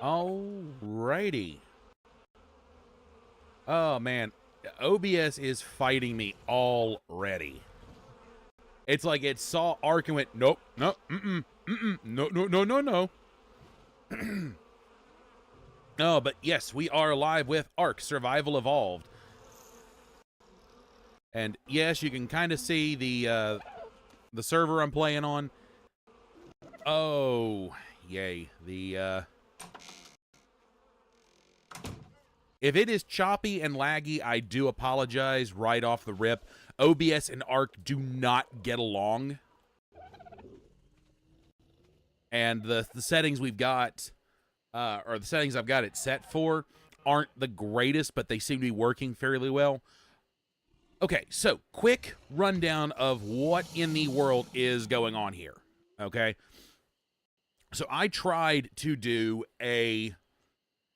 Alrighty. Oh, man. OBS is fighting me already. It's like it saw Ark and went, nope, nope, no, no, no, no, no. Oh, but yes, we are live with Ark Survival Evolved. And yes, you can kind of see the server I'm playing on. Oh, yay. If it is choppy and laggy, I do apologize right off the rip. OBS and Ark do not get along. And the settings we've got, or the settings I've got it set for, aren't the greatest, but they seem to be working fairly well. Okay, so quick rundown of what in the world is going on here, okay? So I tried to do an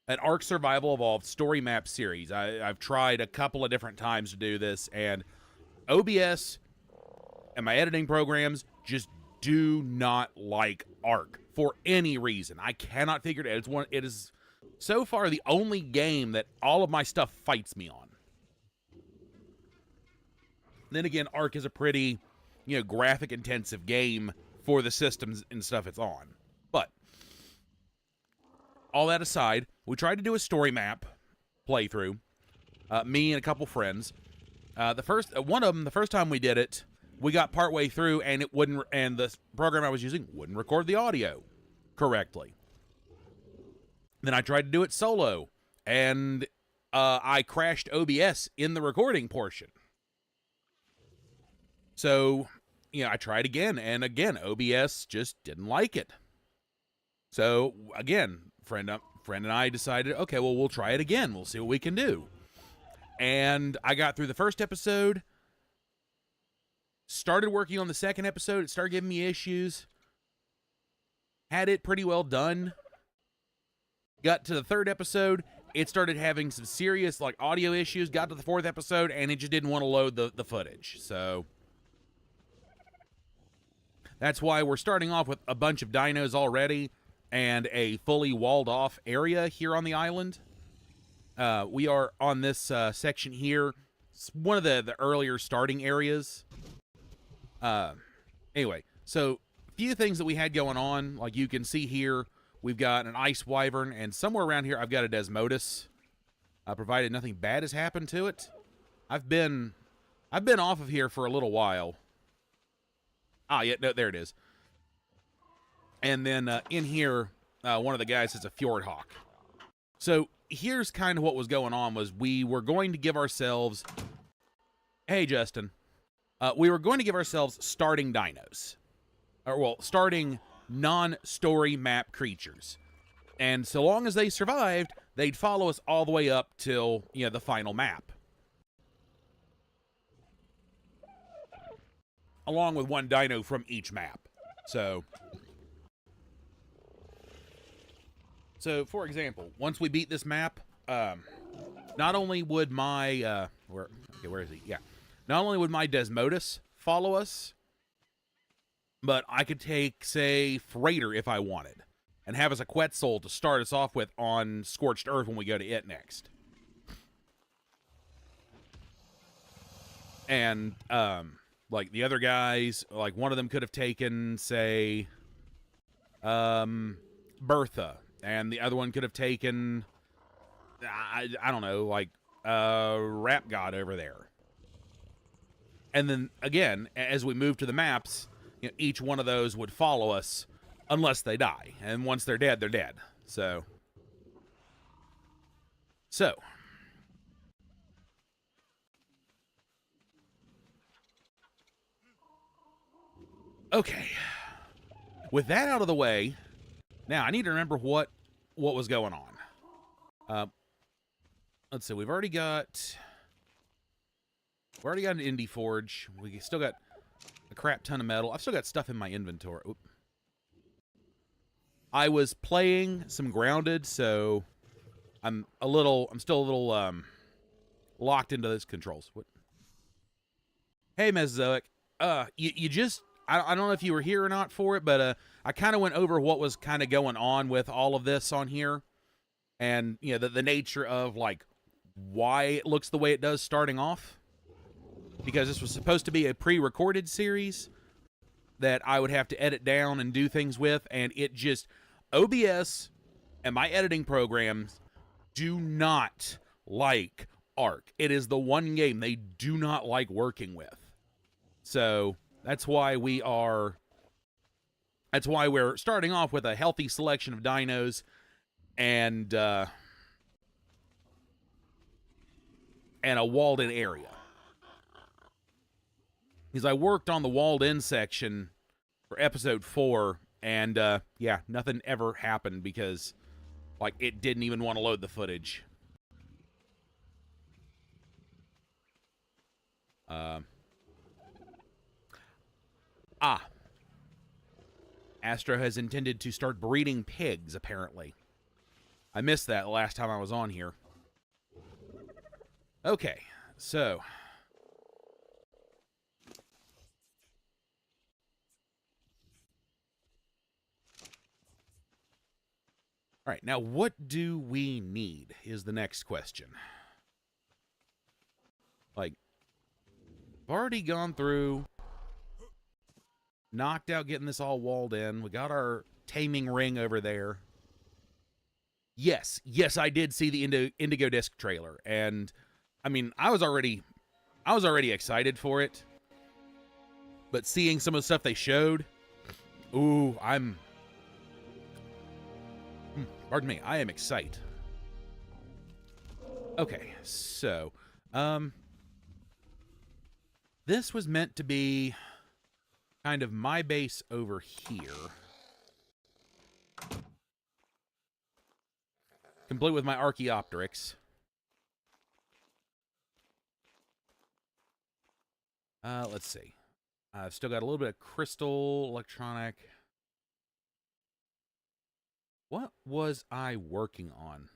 Ark Survival Evolved story map series. I've tried a couple of different times to do this, and OBS and my editing programs just do not like Ark for any reason. I cannot figure it out. It is so far the only game that all of my stuff fights me on. Then again, Ark is a pretty, graphic intensive game for the systems and stuff it's on. But all that aside, we tried to do a story map playthrough. Me and a couple friends. One of them, the first time we did it, we got partway through and it wouldn't, and the program I was using wouldn't record the audio correctly. Then I tried to do it solo, and I crashed OBS in the recording portion. So, I tried again, and again, OBS just didn't like it. So, again, friend and I decided, okay, well, we'll try it again. We'll see what we can do. And I got through the first episode, started working on the second episode. It started giving me issues. Had it pretty well done. Got to the third episode. It started having some serious audio issues. Got to the fourth episode, and it just didn't want to load the footage. So that's why we're starting off with a bunch of dinos already and a fully walled off area here on the island. We are on this section here. It's one of the earlier starting areas. Anyway, so a few things that we had going on. Like you can see here, we've got an ice wyvern, and somewhere around here I've got a desmodus. Provided nothing bad has happened to it. I've been off of here for a little while. Ah, yeah, no, there it is. And then in here, one of the guys is a fjord hawk. So here's kind of what was going on. Was we were going to give ourselves, hey Justin, we were going to give ourselves starting dinos, or well, starting non-story map creatures, and so long as they survived, they'd follow us all the way up till the final map, along with one dino from each map. So for example, once we beat this map, not only would my where is he? Yeah, not only would my desmodus follow us, but I could take, say, Freighter if I wanted, and have as a Quetzal to start us off with on Scorched Earth when we go to it next. And like the other guys, like one of them could have taken, say, Bertha, and the other one could have taken, I don't know, like Rap God over there. And then again, as we move to the maps, each one of those would follow us unless they die, and once they're dead, they're dead. So okay, with that out of the way, now I need to remember what was going on. Let's see, we've already got an indie forge. We still got a crap ton of metal. I've still got stuff in my inventory. Oop. I was playing some Grounded, so I'm still a little locked into those controls. What? Hey, Mesozoic. You just, I don't know if you were here or not for it, but I kind of went over what was kind of going on with all of this on here. and you know the nature of like why it looks the way it does starting off, because this was supposed to be a pre-recorded series that I would have to edit down and do things with, and it just OBS and my editing programs do not like Ark. It is the one game they do not like working with. So that's why we're starting off with a healthy selection of dinos and a walled-in area. Because I worked on the walled-in section for episode 4, and yeah, nothing ever happened because like it didn't even want to load the footage. Astro has intended to start breeding pigs, apparently. I missed that last time I was on here. Okay, so all right, now what do we need is the next question. Like, I've already gone through, knocked out getting this all walled in. We got our taming ring over there. Yes, I did see the Indigo Disc trailer, and I mean, I was already excited for it. But seeing some of the stuff they showed, ooh, pardon me, I am excited. Okay, so, this was meant to be kind of my base over here. Complete with my Archaeopteryx. Let's see. I've still got a little bit of crystal, electronic. What was I working on?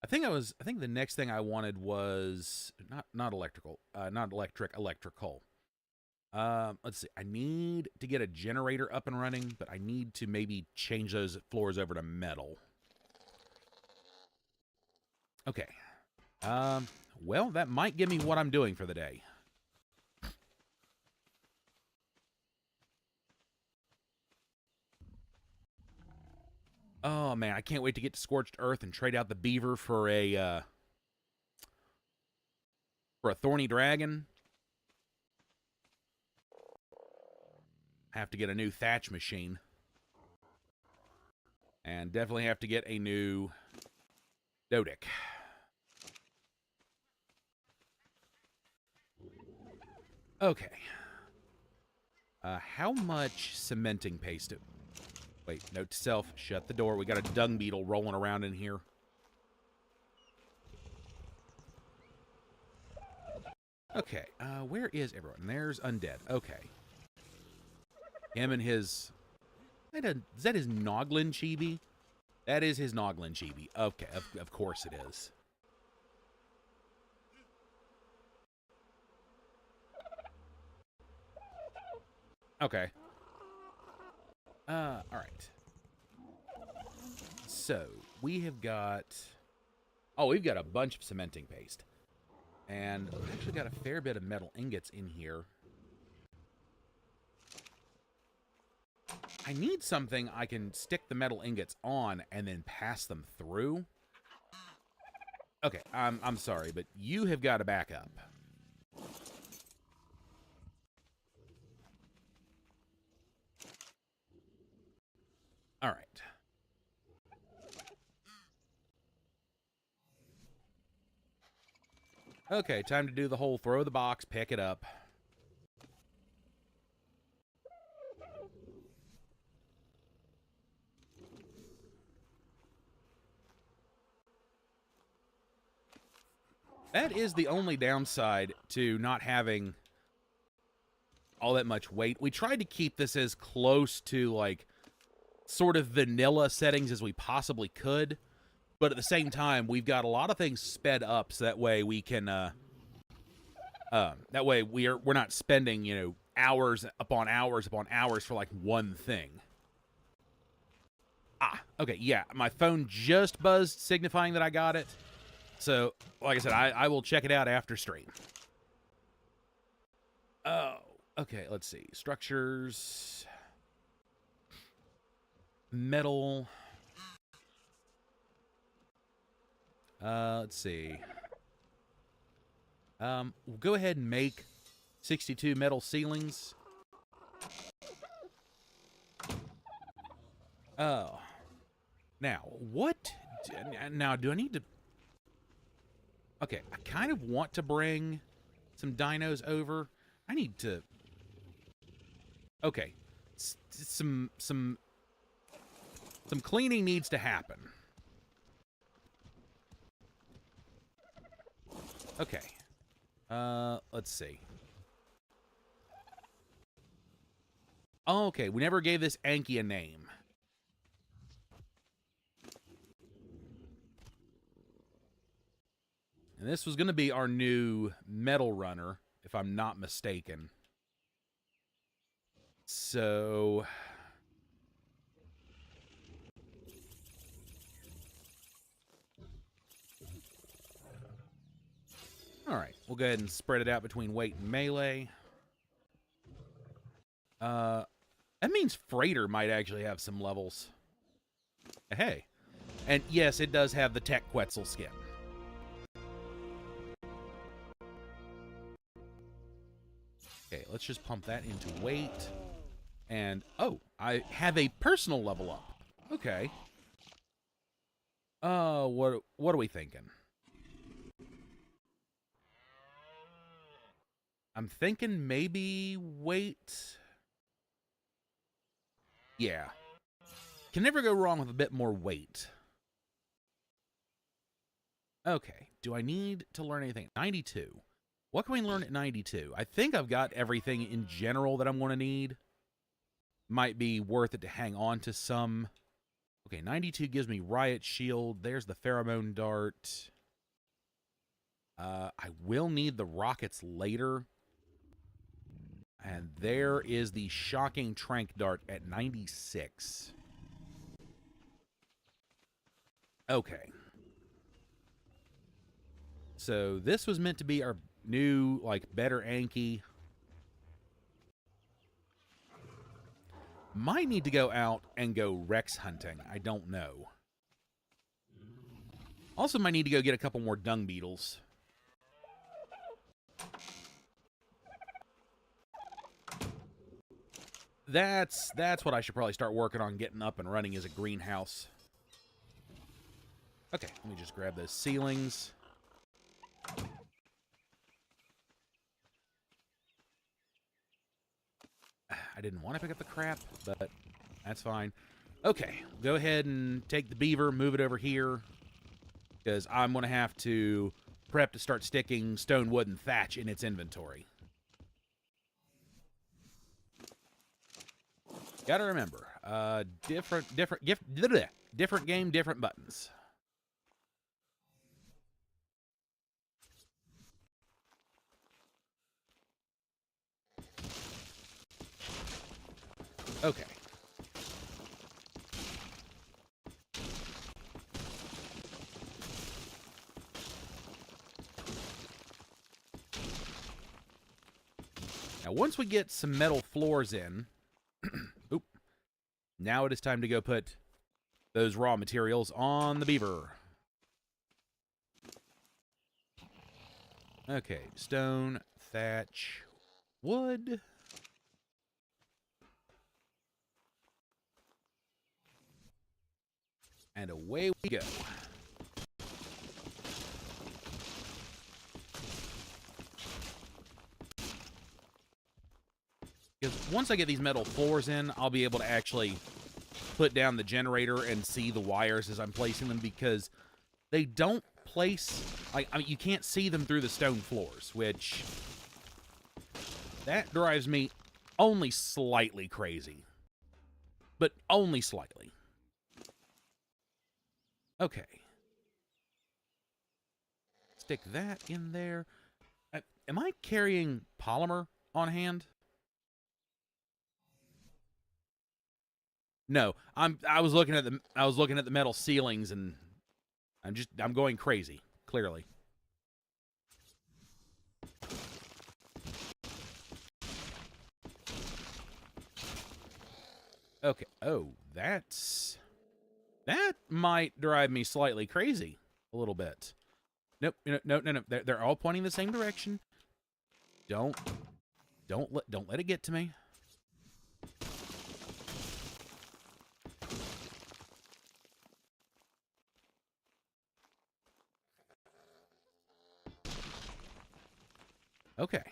I think the next thing I wanted was not electrical, electrical. Let's see. I need to get a generator up and running, but I need to maybe change those floors over to metal. Okay. Well, that might give me what I'm doing for the day. Oh, man, I can't wait to get to Scorched Earth and trade out the beaver for a thorny dragon. Have to get a new thatch machine. And definitely have to get a new Dodic. Okay. How much cementing paste? Wait, note to self, shut the door. We got a dung beetle rolling around in here. Okay, where is everyone? There's Undead. Okay. Him and his... Is that his Noglin chibi? That is his Noglin chibi. Okay, of course it is. Okay. Alright. So, we have got... Oh, we've got a bunch of cementing paste. And we've actually got a fair bit of metal ingots in here. I need something I can stick the metal ingots on and then pass them through. Okay, I'm sorry, but you have got to back up. All right. Okay, time to do the whole throw the box, pick it up. That is the only downside to not having all that much weight. We tried to keep this as close to, like, sort of vanilla settings as we possibly could. But at the same time, we've got a lot of things sped up so that way we can, that way we're not spending, you know, hours upon hours upon hours for, like, one thing. Okay, yeah, my phone just buzzed, signifying that I got it. So, like I said, I will check it out after stream. Oh, okay, let's see. Structures. Metal. Let's see. We'll go ahead and make 62 metal ceilings. Oh. Now, what? Now, do I need to... Okay, I kind of want to bring some dinos over. I need to... Okay. Some cleaning needs to happen. Okay. Let's see. Oh, okay, we never gave this Anki a name. And this was going to be our new metal runner, if I'm not mistaken. So... Alright, we'll go ahead and spread it out between weight and melee. That means Freighter might actually have some levels. Hey. And yes, it does have the Tech Quetzal skin. Okay, let's just pump that into weight. And, oh, I have a personal level up. Okay. What are we thinking? I'm thinking maybe weight. Yeah. Can never go wrong with a bit more weight. Okay. Do I need to learn anything? 92. What can we learn at 92? I think I've got everything in general that I'm going to need. Might be worth it to hang on to some. Okay, 92 gives me Riot Shield. There's the Pheromone Dart. I will need the rockets later. And there is the Shocking Trank Dart at 96. Okay. So this was meant to be our new, like, better Anki. Might need to go out and go Rex hunting. I don't know. Also might need to go get a couple more dung beetles. That's what I should probably start working on getting up and running as a greenhouse. Okay, let me just grab those ceilings. I didn't want to pick up the crap, but that's fine. Okay, go ahead and take the beaver, move it over here, because I'm going to have to prep to start sticking stone, wood, and thatch in its inventory. Gotta remember, different game, different buttons. Okay. Now, once we get some metal floors in, oop, now it is time to go put those raw materials on the beaver. Okay, stone, thatch, wood. And away we go. Because once I get these metal floors in, I'll be able to actually put down the generator and see the wires as I'm placing them, because they don't place... I mean, you can't see them through the stone floors, which... that drives me only slightly crazy. But only slightly. Okay. Stick that in there. Am I carrying polymer on hand? No, I was looking at the metal ceilings, and I'm going crazy, clearly. Okay. Oh, that might drive me slightly crazy a little bit. Nope. No. They're all pointing the same direction. Don't let it get to me. Okay.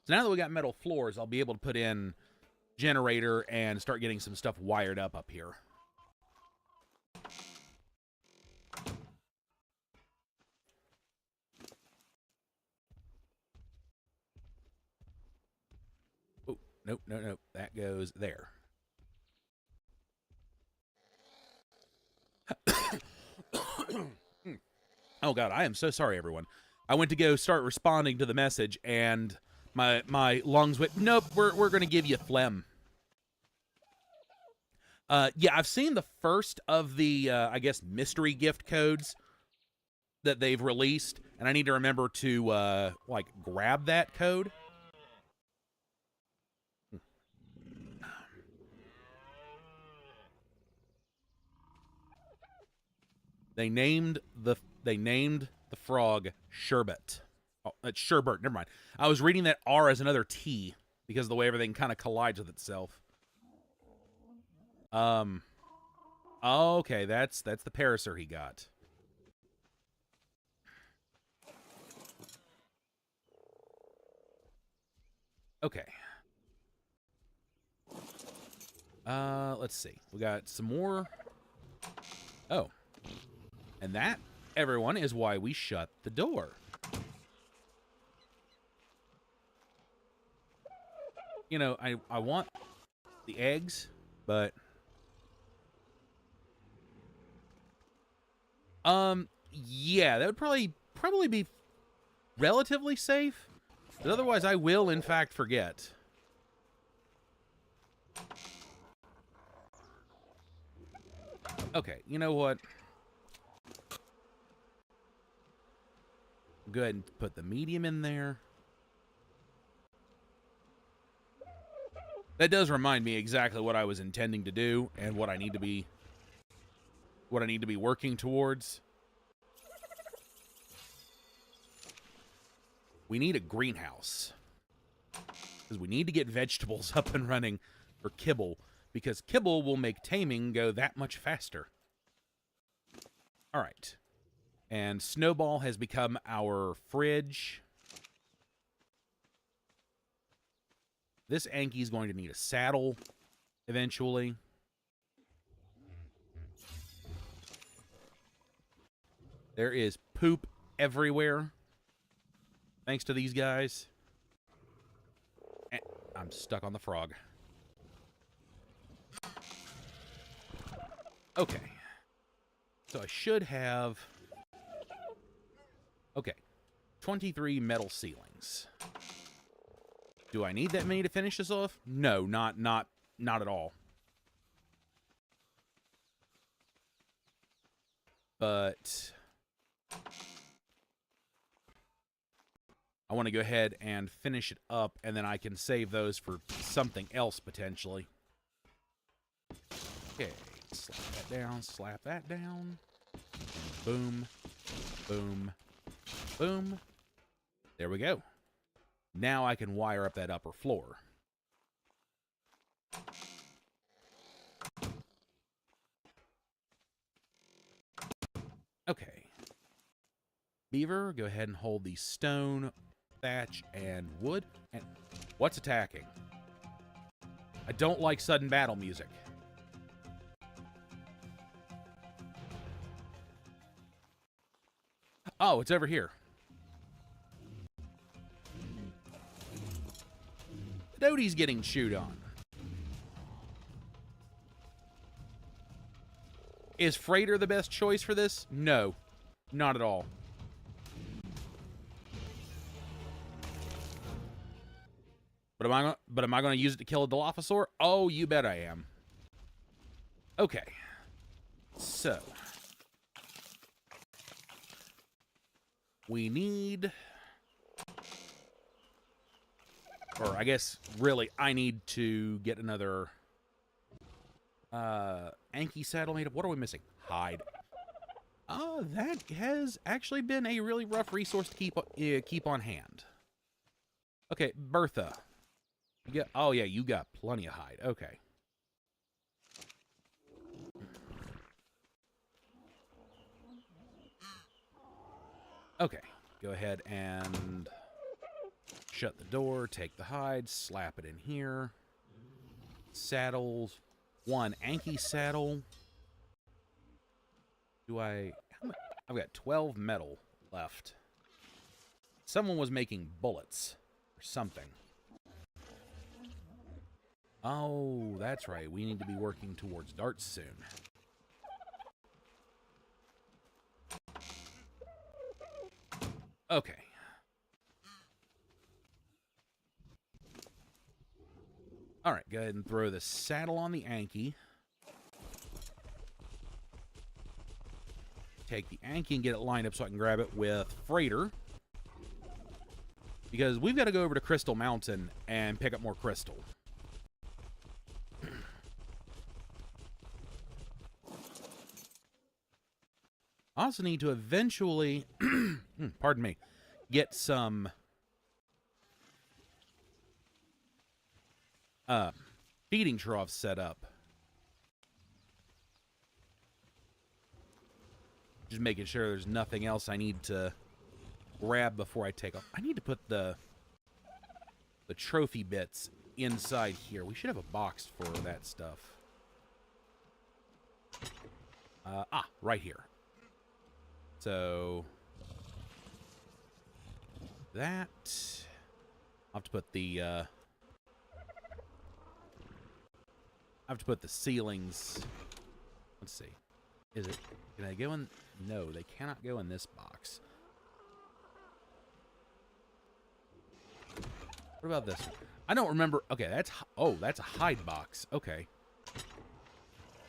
So now that we got metal floors, I'll be able to put in generator and start getting some stuff wired up here. Oh, nope. That goes there. Oh God, I am so sorry, everyone. I went to go start responding to the message, and my lungs went, nope, we're going to give you phlegm. Yeah, I've seen the first of the, I guess, mystery gift codes that they've released, and I need to remember to, like, grab that code. They named the frog Sherbet. Oh, that's Sherbert. Never mind. I was reading that R as another T because of the way everything kind of collides with itself. Okay, that's the Parasaur he got. Okay. Let's see. We got some more. Oh. And that, everyone, is why we shut the door. You know, I want the eggs, but yeah, that would probably be relatively safe. But otherwise I will in fact forget. Okay, you know what? Go ahead and put the medium in there. That does remind me exactly what I was intending to do and what I need to be working towards. We need a greenhouse. Because we need to get vegetables up and running for kibble. Because kibble will make taming go that much faster. Alright. And Snowball has become our fridge. This Anky's going to need a saddle eventually. There is poop everywhere. Thanks to these guys. And I'm stuck on the frog. Okay. So I should have... Okay. 23 metal ceilings. Do I need that many to finish this off? No, not at all. But I want to go ahead and finish it up, and then I can save those for something else potentially. Okay, slap that down. Boom, boom, boom. There we go. Now I can wire up that upper floor. Okay. Beaver, go ahead and hold the stone, thatch, and wood. And what's attacking? I don't like sudden battle music. Oh, it's over here. Doty's getting chewed on. Is Freighter the best choice for this? No, not at all. But am I going to use it to kill a Dilophosaur? Oh, you bet I am. Okay. So. We need... Or I guess, really, I need to get another... Anki saddle made of... What are we missing? Hide. That has actually been a really rough resource to keep on hand. Okay, Bertha. You got, oh, yeah, you got plenty of hide. Okay. Okay, go ahead and shut the door, take the hide, slap it in here. Saddles. One Anki saddle. I've got 12 metal left. Someone was making bullets or something. Oh, that's right. We need to be working towards darts soon. Okay. All right, go ahead and throw the saddle on the Anki. Take the Anki and get it lined up so I can grab it with Freighter. Because we've got to go over to Crystal Mountain and pick up more crystal. I also need to eventually, pardon me, get some feeding troughs set up. Just making sure there's nothing else I need to grab before I take off. I need to put the trophy bits inside here. We should have a box for that stuff. Right here. So that I'll have to put the ceilings. Let's see. Can I go in? No, they cannot go in this box. What about this one? I don't remember. Okay, that's a hide box. Okay.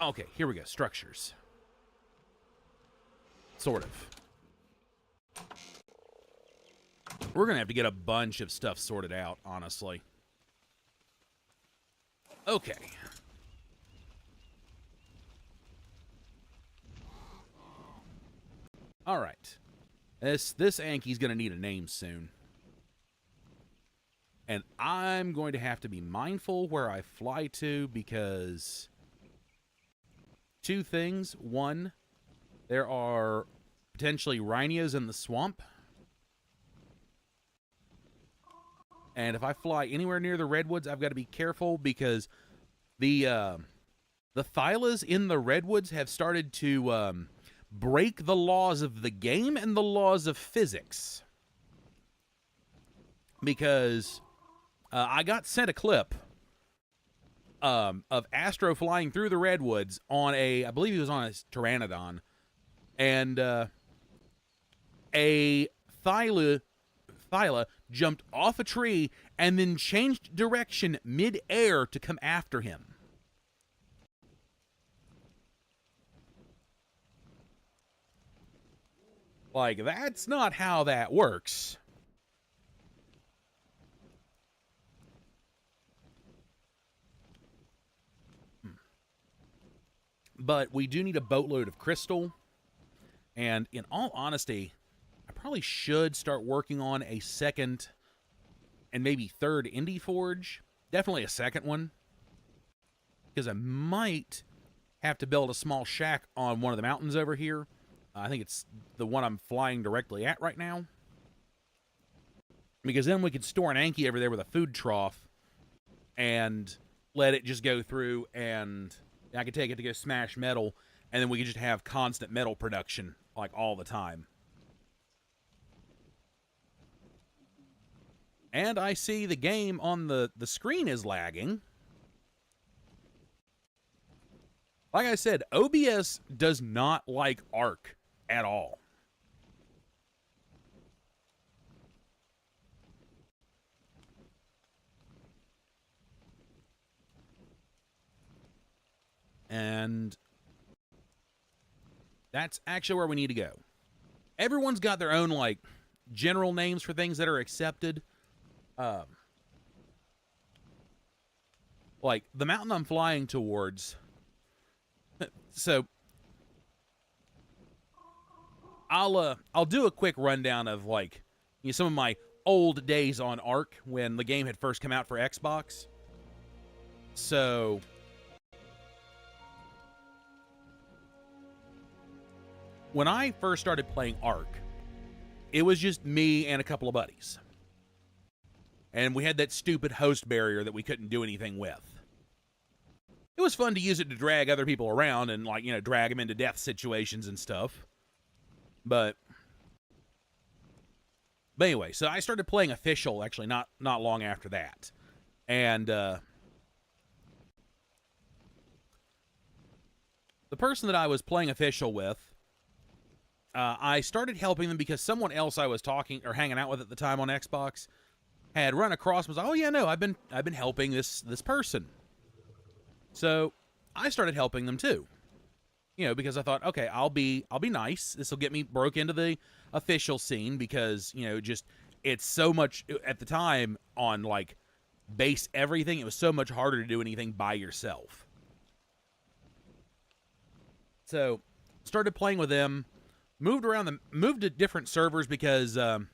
Okay, here we go. Structures. Sort of. We're going to have to get a bunch of stuff sorted out, honestly. Okay. All right. This Anki's going to need a name soon. And I'm going to have to be mindful where I fly to because two things. One, there are potentially rhinos in the swamp. And if I fly anywhere near the redwoods, I've got to be careful because the thylas in the redwoods have started to break the laws of the game and the laws of physics. Because I got sent a clip of Astro flying through the redwoods on I believe he was on a pteranodon. And a thyla jumped off a tree and then changed direction mid-air to come after him. Like, that's not how that works. But we do need a boatload of crystal. And in all honesty, I probably should start working on a second and maybe third indie forge. Definitely a second one. Because I might have to build a small shack on one of the mountains over here. I think it's the one I'm flying directly at right now. Because then we could store an Anki over there with a food trough and let it just go through, and I could take it to go smash metal, and then we could just have constant metal production, like, all the time. And I see the game on the screen is lagging. Like I said, OBS does not like Ark at all. And that's actually where we need to go. Everyone's got their own, like, general names for things that are accepted. Like, the mountain I'm flying towards... So, I'll do a quick rundown of, like, you know, some of my old days on Ark when the game had first come out for Xbox. So, when I first started playing Ark, it was just me and a couple of buddies. And we had that stupid host barrier that we couldn't do anything with. It was fun to use it to drag other people around and, like, you know, drag them into death situations and stuff. But anyway, so I started playing official actually not long after that. And the person that I was playing official with, I started helping them because someone else I was talking or hanging out with at the time on Xbox had run across and was like, "Oh yeah, no, I've been helping this person." So I started helping them too. You know, because I thought, okay, I'll be nice. This will get me broke into the official scene because, you know, just it's so much at the time on, like, base everything. It was so much harder to do anything by yourself. So started playing with them, moved to different servers because long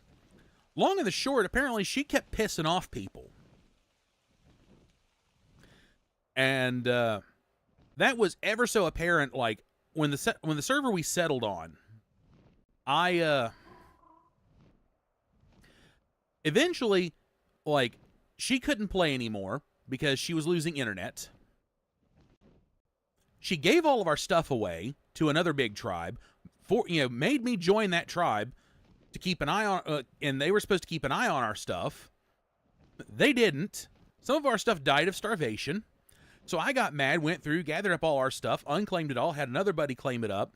and the short, apparently she kept pissing off people. And that was ever so apparent, like, when the server we settled on, I eventually, like, she couldn't play anymore because she was losing internet. She gave all of our stuff away to another big tribe, made me join that tribe to keep an eye on, and they were supposed to keep an eye on our stuff. They didn't. Some of our stuff died of starvation. So I got mad, went through, gathered up all our stuff, unclaimed it all, had another buddy claim it up,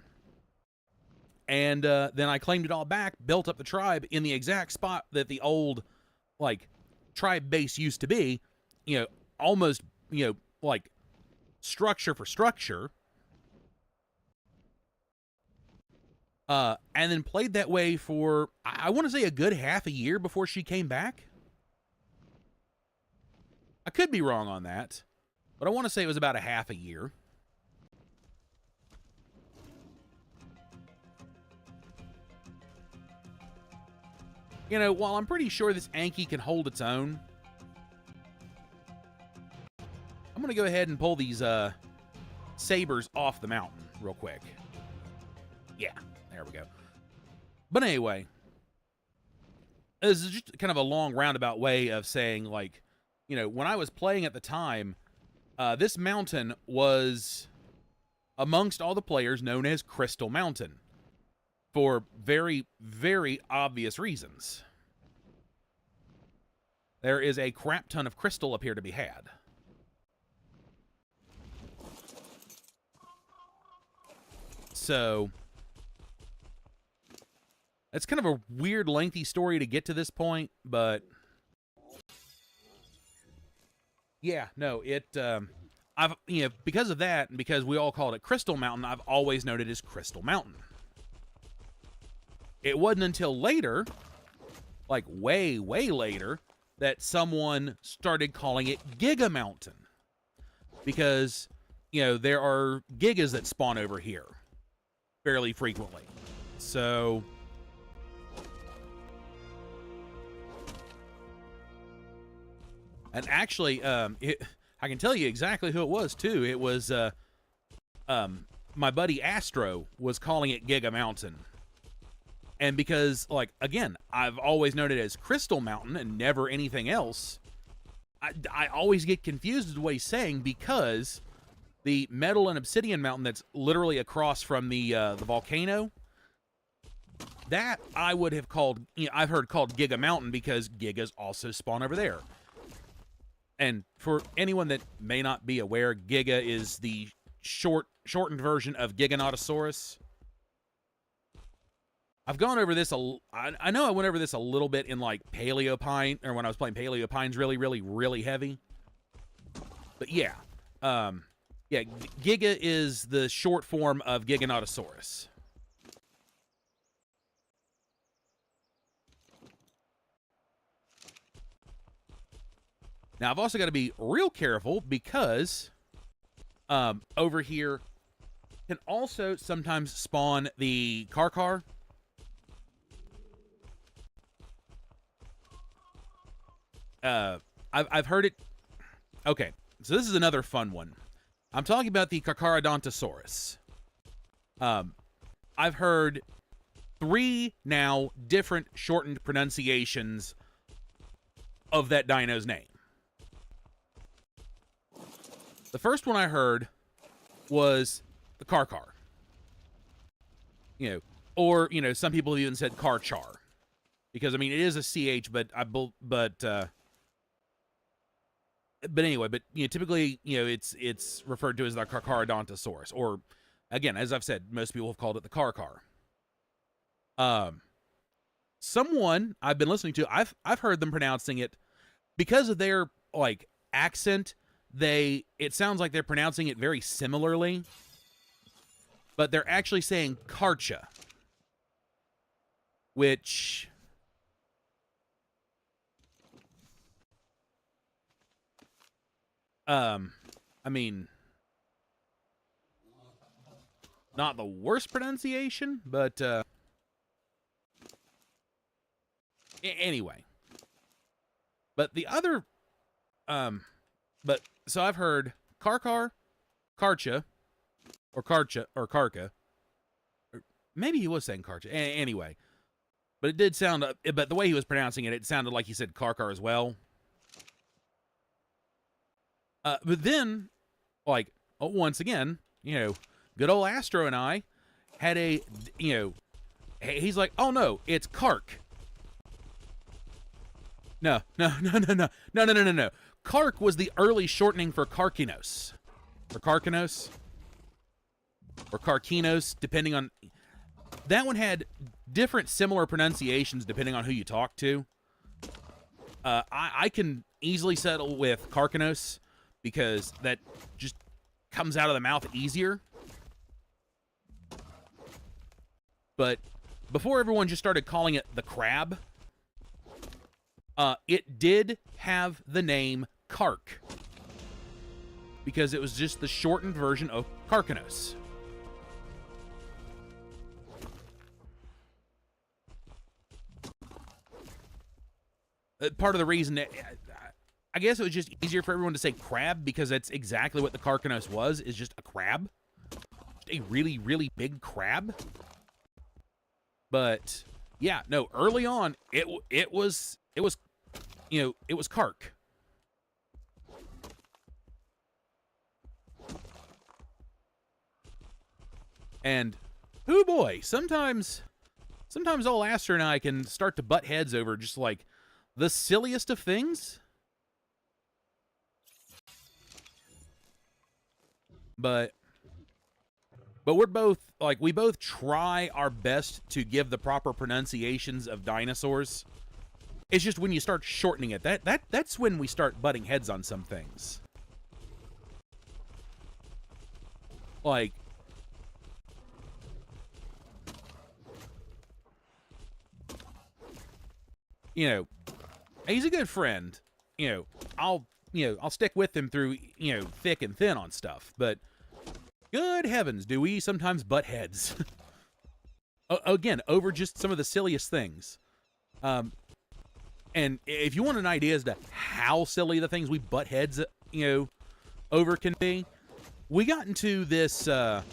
and then I claimed it all back, built up the tribe in the exact spot that the old, like, tribe base used to be, you know, almost, you know, like, structure for structure, and then played that way for, I want to say, a good half a year before she came back. I could be wrong on that. But I want to say it was about a half a year. You know, while I'm pretty sure this Anki can hold its own, I'm going to go ahead and pull these sabers off the mountain real quick. Yeah, there we go. But anyway, this is just kind of a long roundabout way of saying, like, you know, when I was playing at the time, this mountain was, amongst all the players, known as Crystal Mountain for very, very obvious reasons. There is a crap ton of crystal up here to be had. So, it's kind of a weird, lengthy story to get to this point, but... Yeah, no, I've, you know, because of that, and because we all called it Crystal Mountain, I've always known it as Crystal Mountain. It wasn't until later, like way, way later, that someone started calling it Giga Mountain. Because, you know, there are gigas that spawn over here fairly frequently. So... And actually, I can tell you exactly who it was, too. It was, my buddy Astro was calling it Giga Mountain. And because, like, again, I've always known it as Crystal Mountain and never anything else, I always get confused with what he's saying because the Metal and Obsidian Mountain that's literally across from the volcano, that I would have called, you know, I've heard called Giga Mountain because Gigas also spawn over there. And for anyone that may not be aware, Giga is the shortened version of Giganotosaurus. I've gone over this, I know I went over this a little bit in, like, Paleopine, or when I was playing Paleopines really, really, really heavy. But yeah, Yeah, Giga is the short form of Giganotosaurus. Now, I've also got to be real careful because over here can also sometimes spawn the Karkar. I've heard it. Okay, so this is another fun one. I'm talking about the Carcharodontosaurus. I've heard 3 now different shortened pronunciations of that dino's name. The first one I heard was the Karkar. Or some people even said Karchar, because I mean it is a CH, but anyway, typically it's referred to as the Carcharodontosaurus, or again, as I've said, most people have called it the Karkar. Someone I've been listening to, I've heard them pronouncing it because of their accent. It sounds like they're pronouncing it very similarly, but they're actually saying Karcha, which I mean, not the worst pronunciation, but anyway. But the other so I've heard Karkar, Karcha, or Karcha, or Karka. Or maybe he was saying Karcha. Anyway. But it did sound, but the way he was pronouncing it, it sounded like he said Karkar as well. But then, once again, good old Astro and I had he's like, oh no, it's Kark. No. Kark was the early shortening for Karkinos. Or Karkinos. Or Karkinos, depending on... That one had different similar pronunciations depending on who you talk to. I can easily settle with Karkinos because that just comes out of the mouth easier. But before everyone just started calling it the crab, it did have the name Kark because it was just the shortened version of Karkinos. Part of the reason that I guess it was just easier for everyone to say crab because that's exactly what the Karkinos was, is just a crab. Just a really, really big crab. But yeah, no, early on it was Kark. And oh boy, sometimes old Aster and I can start to butt heads over just the silliest of things. But we're both we both try our best to give the proper pronunciations of dinosaurs. It's just when you start shortening it, that's when we start butting heads on some things. He's a good friend. I'll stick with him through, thick and thin on stuff. But good heavens, do we sometimes butt heads. Again, over just some of the silliest things. And if you want an idea as to how silly the things we butt heads, over can be, we got into this, I'll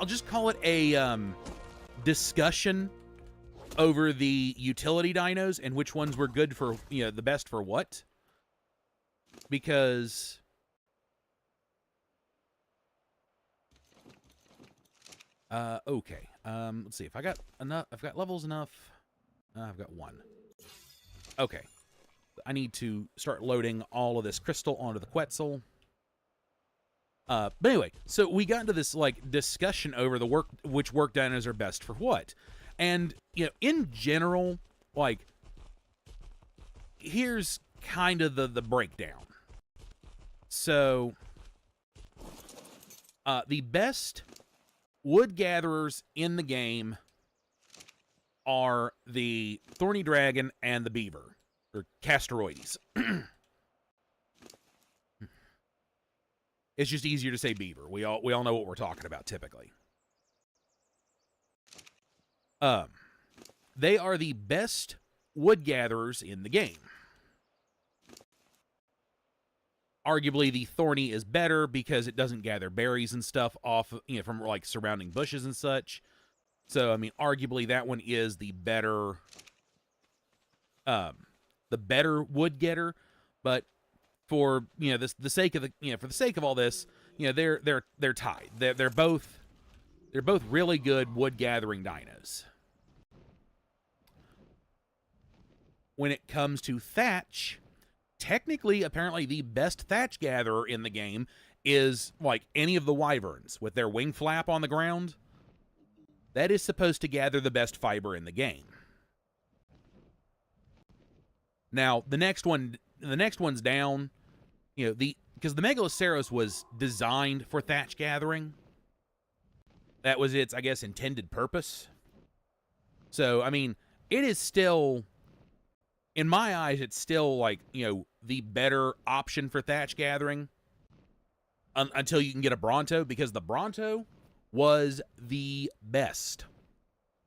just call it a, discussion over the utility dinos and which ones were good for, the best for what. Because okay. Let's see if I got enough. I've got levels enough. I've got 1. Okay. I need to start loading all of this crystal onto the Quetzal. But anyway, so we got into this discussion over which work dinos are best for what. And, in general, here's kind of the breakdown. So, the best wood gatherers in the game are the thorny dragon and the beaver, or Castoroides. It's just easier to say beaver. We all know what we're talking about typically. They are the best wood gatherers in the game. Arguably, the thorny is better because it doesn't gather berries and stuff off, from like surrounding bushes and such. So, I mean, arguably that one is the better wood getter. But for the sake of for the sake of all this, they're tied. They're both really good wood gathering dinos. When it comes to thatch, technically, apparently, the best thatch gatherer in the game is like any of the wyverns with their wing flap on the ground. That is supposed to gather the best fiber in the game. Now, the next one's down. Because the Megaloceros was designed for thatch gathering. That was its, I guess, intended purpose. So, I mean, it is still, in my eyes, it's still like, the better option for thatch gathering until you can get a Bronto, because the Bronto was the best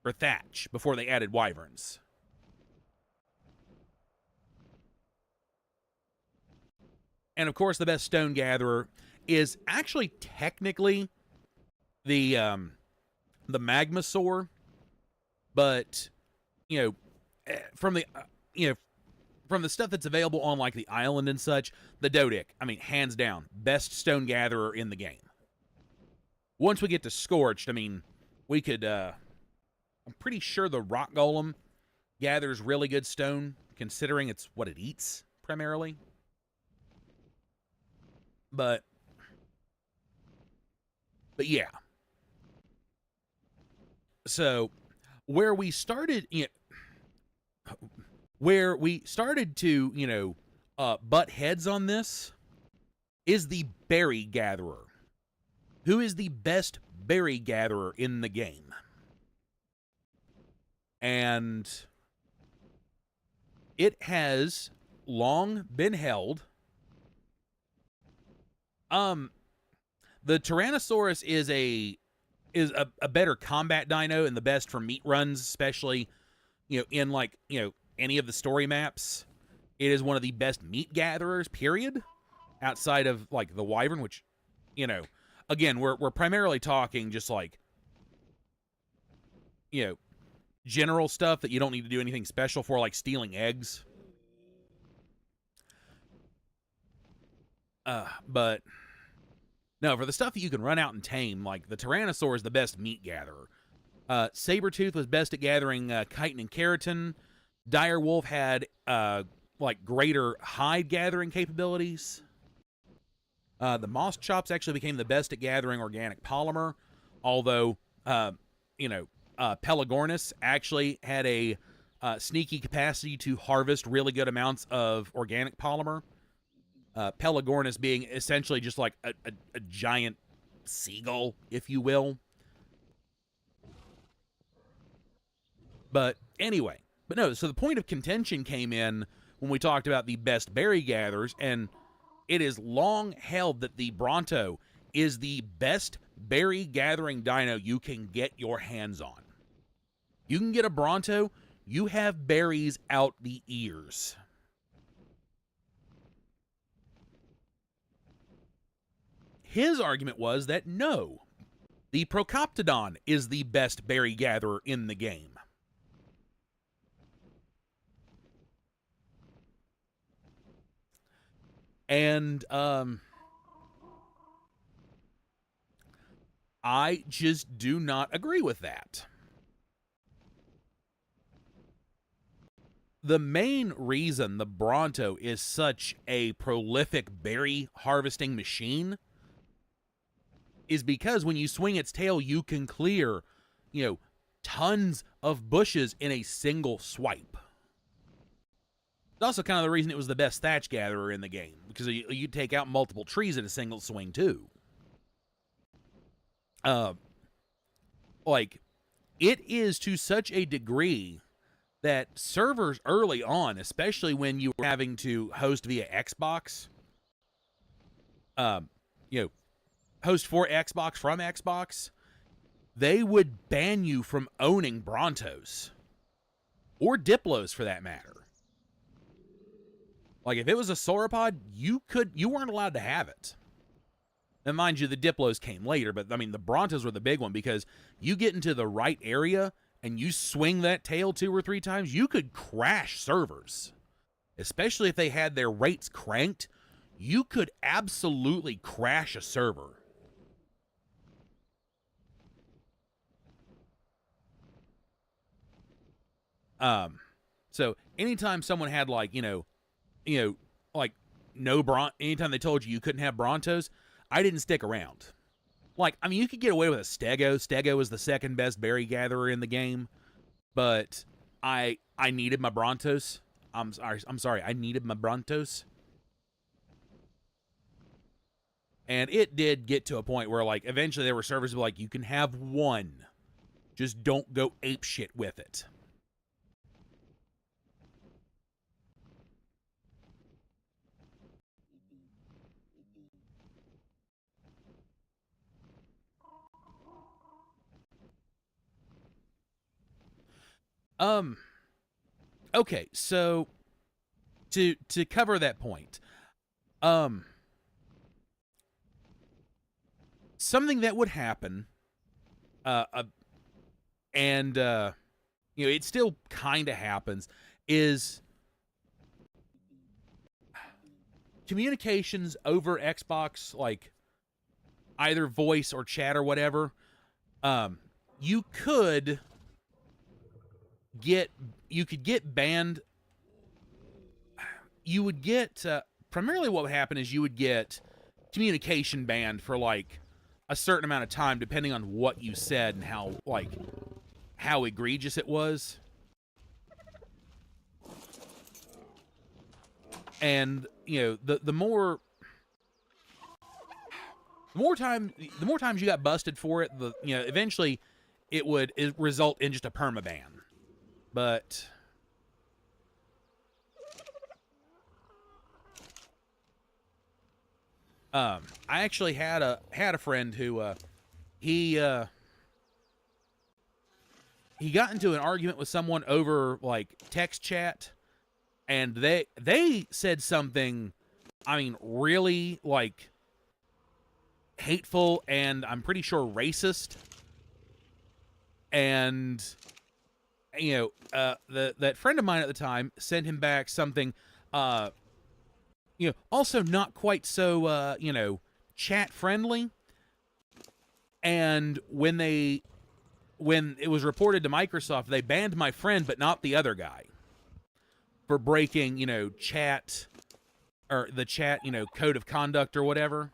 for thatch before they added wyverns. And of course, the best stone gatherer is actually technically the Magmasaur, but from the stuff that's available on like the island and such, the Dodic, I mean, hands down, best stone gatherer in the game. Once we get to Scorched, I mean, we could, I'm pretty sure the Rock Golem gathers really good stone, considering it's what it eats, primarily. But yeah. So, where we started to, butt heads on this is the berry gatherer. Who is the best berry gatherer in the game? And it has long been held. The Tyrannosaurus is a better combat dino and the best for meat runs, especially, in like, any of the story maps. It is one of the best meat gatherers, period, outside of like the wyvern, which, again, we're primarily talking just like, general stuff that you don't need to do anything special for, like stealing eggs. But no, for the stuff that you can run out and tame, like the Tyrannosaur is the best meat gatherer. Sabretooth was best at gathering chitin and keratin. Direwolf had like greater hide gathering capabilities. The Moss Chops actually became the best at gathering organic polymer, although Pelagornis actually had a sneaky capacity to harvest really good amounts of organic polymer. Pelagornis being essentially just like a giant seagull, if you will. But anyway, so the point of contention came in when we talked about the best berry gatherers, and it is long held that the Bronto is the best berry gathering dino you can get your hands on. You can get a Bronto, you have berries out the ears. His argument was that no, the Procoptodon is the best berry gatherer in the game. And I just do not agree with that. The main reason the Bronto is such a prolific berry harvesting machine is because when you swing its tail, you can clear, tons of bushes in a single swipe. also kind of the reason it was the best thatch gatherer in the game, because you take out multiple trees in a single swing too. Like, it is to such a degree that servers early on, especially when you were having to host via Xbox, host for Xbox from Xbox, they would ban you from owning Brontos or Diplos for that matter. Like, if it was a sauropod, you weren't allowed to have it. Now, mind you, the Diplos came later, but I mean, the Brontos were the big one, because you get into the right area and you swing that tail 2 or 3 times, you could crash servers. Especially if they had their rates cranked, you could absolutely crash a server. So anytime someone had anytime they told you couldn't have Brontos, I didn't stick around. Like, I mean, you could get away with a Stego. Stego is the second best berry gatherer in the game, but I needed my Brontos. I'm sorry, I needed my Brontos. And it did get to a point where, like, eventually there were servers who were like, you can have one. Just don't go apeshit with it. Okay, so to cover that point, something that would happen, and it still kind of happens, is communications over Xbox, like either voice or chat or whatever. You could get banned. You would get primarily what would happen is you would get communication banned for like a certain amount of time, depending on what you said and how egregious it was. And the more times you got busted for it, eventually it would result in just a permaban. But I actually had a friend who he got into an argument with someone over like text chat, and they said something, I mean, really like hateful and I'm pretty sure racist. And that friend of mine at the time sent him back something also not quite so chat friendly. And when it was reported to Microsoft, they banned my friend but not the other guy for breaking chat, or the chat code of conduct or whatever.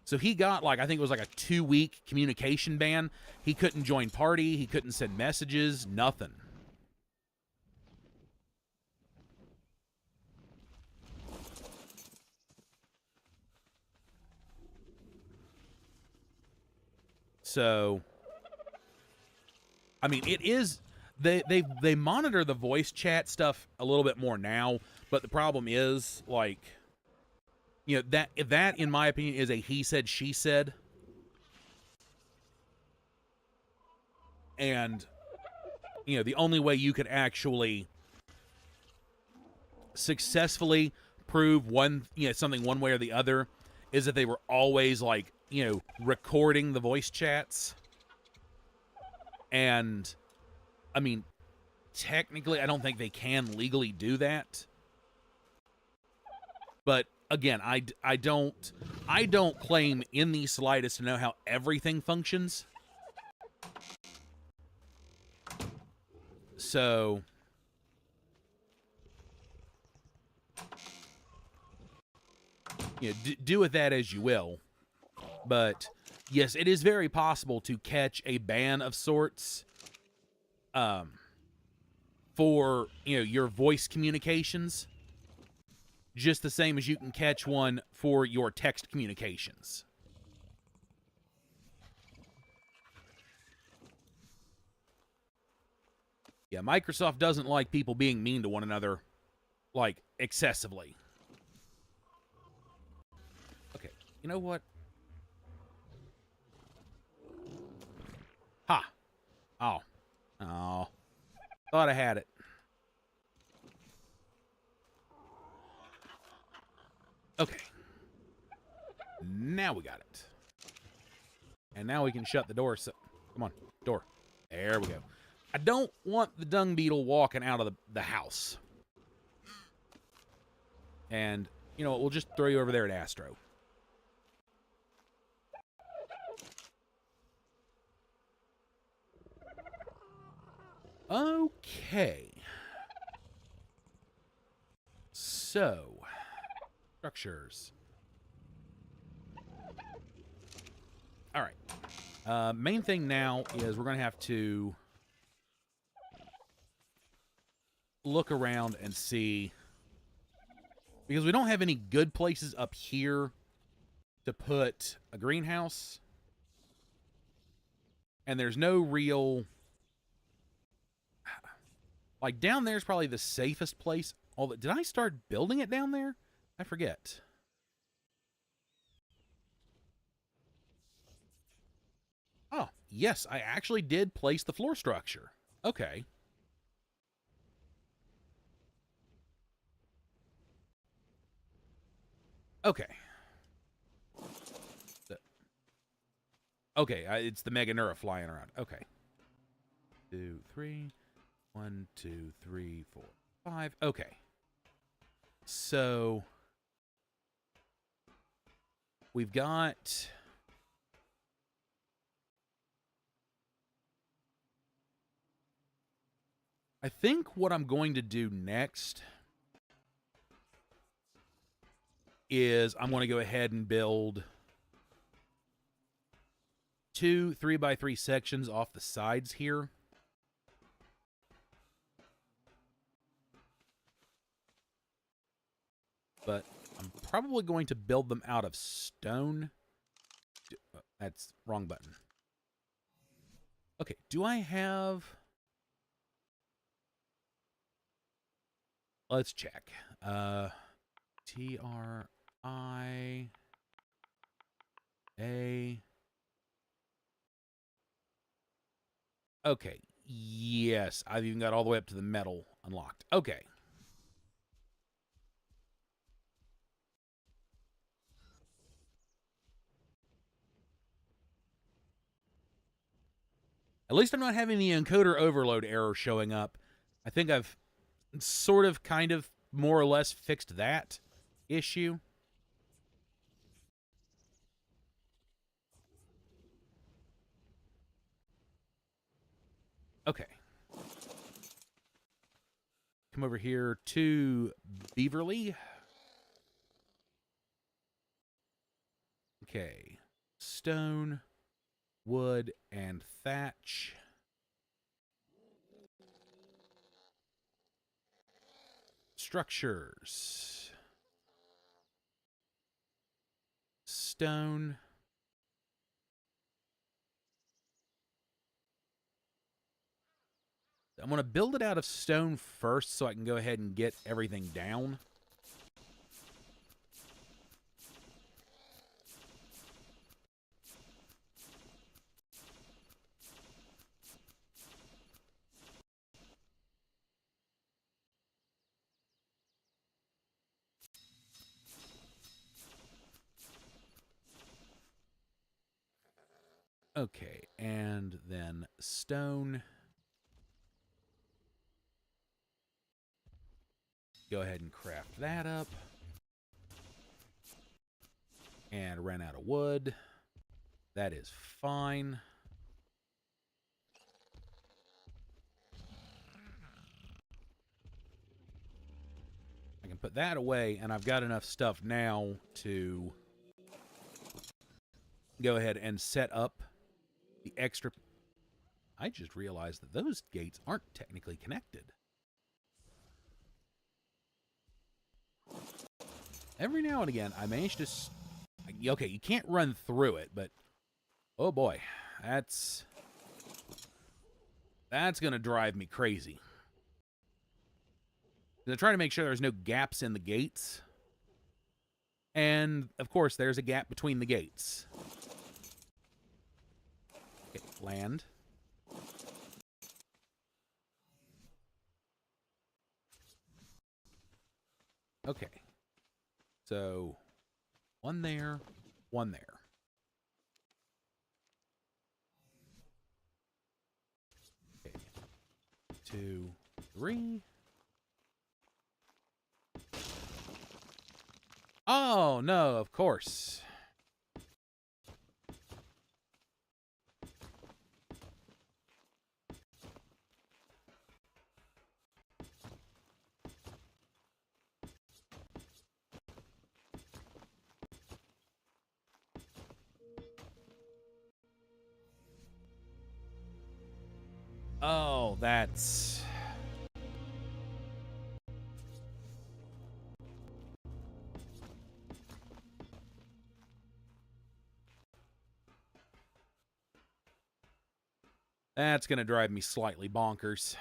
So he got I think it was like a 2-week communication ban. He couldn't join party, he couldn't send messages, nothing. So I mean, it is they monitor the voice chat stuff a little bit more now, but the problem is that in my opinion is a he said she said. And the only way you could actually successfully prove something one way or the other is that they were always recording the voice chats. And I mean, technically I don't think they can legally do that. But again, I don't claim in the slightest to know how everything functions. So do with that as you will. But yes, it is very possible to catch a ban of sorts for, you know, your voice communications, just the same as you can catch one for your text communications. Yeah, Microsoft doesn't like people being mean to one another, like, excessively. Okay, you know what? Ha! Oh. Oh. Thought I had it. Okay. Now we got it. And now we can shut the door. So, come on, door. There we go. I don't want the dung beetle walking out of the house. And, you know what, we'll just throw you over there at Astro. Okay. So, structures. All right. Main thing now is we're going to have to look around and see, because we don't have any good places up here to put a greenhouse, and there's no real, like, down there is probably the safest place. Although, did I start building it down there? I forget. Oh, yes, I actually did place the floor structure. Okay. Okay. Okay, it's the Meganura flying around. Okay. 2, 3. 1, 2, 3, 4, 5. Okay. So we've got, I think what I'm going to do next is I'm going to go ahead and build 2 3x3 sections off the sides here. But I'm probably going to build them out of stone. That's wrong button. Okay, do I have... Let's check. TRIA. Okay, yes, I've even got all the way up to the metal unlocked. Okay. At least I'm not having the encoder overload error showing up. I think I've sort of, kind of, more or less fixed that issue. Okay. Come over here to Beaverly. Okay. Stone, wood, and thatch. Structures. Stone. I'm going to build it out of stone first so I can go ahead and get everything down. Okay, and then stone. Go ahead and craft that up. And ran out of wood. That is fine. I can put that away, and I've got enough stuff now to go ahead and set up the extra... I just realized that those gates aren't technically connected. Every now and again, I manage to... Okay, you can't run through it, but... Oh boy, that's going to drive me crazy. I'm trying to make sure there's no gaps in the gates. And, of course, there's a gap between the gates. Okay, land. Okay. So, one there, one there. Okay. 2, 3. Oh, no, of course. Oh, that's... That's going to drive me slightly bonkers.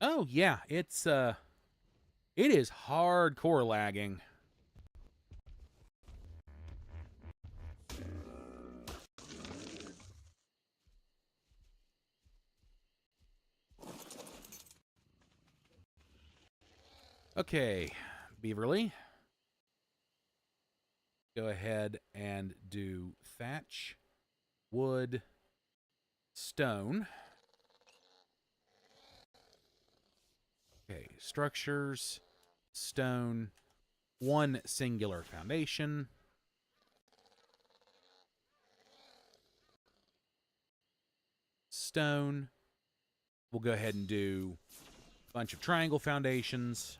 Oh, yeah, it is hardcore lagging. Okay, Beaverly. Go ahead and do thatch, wood, stone. Okay, structures, stone, one singular foundation. Stone. We'll go ahead and do a bunch of triangle foundations.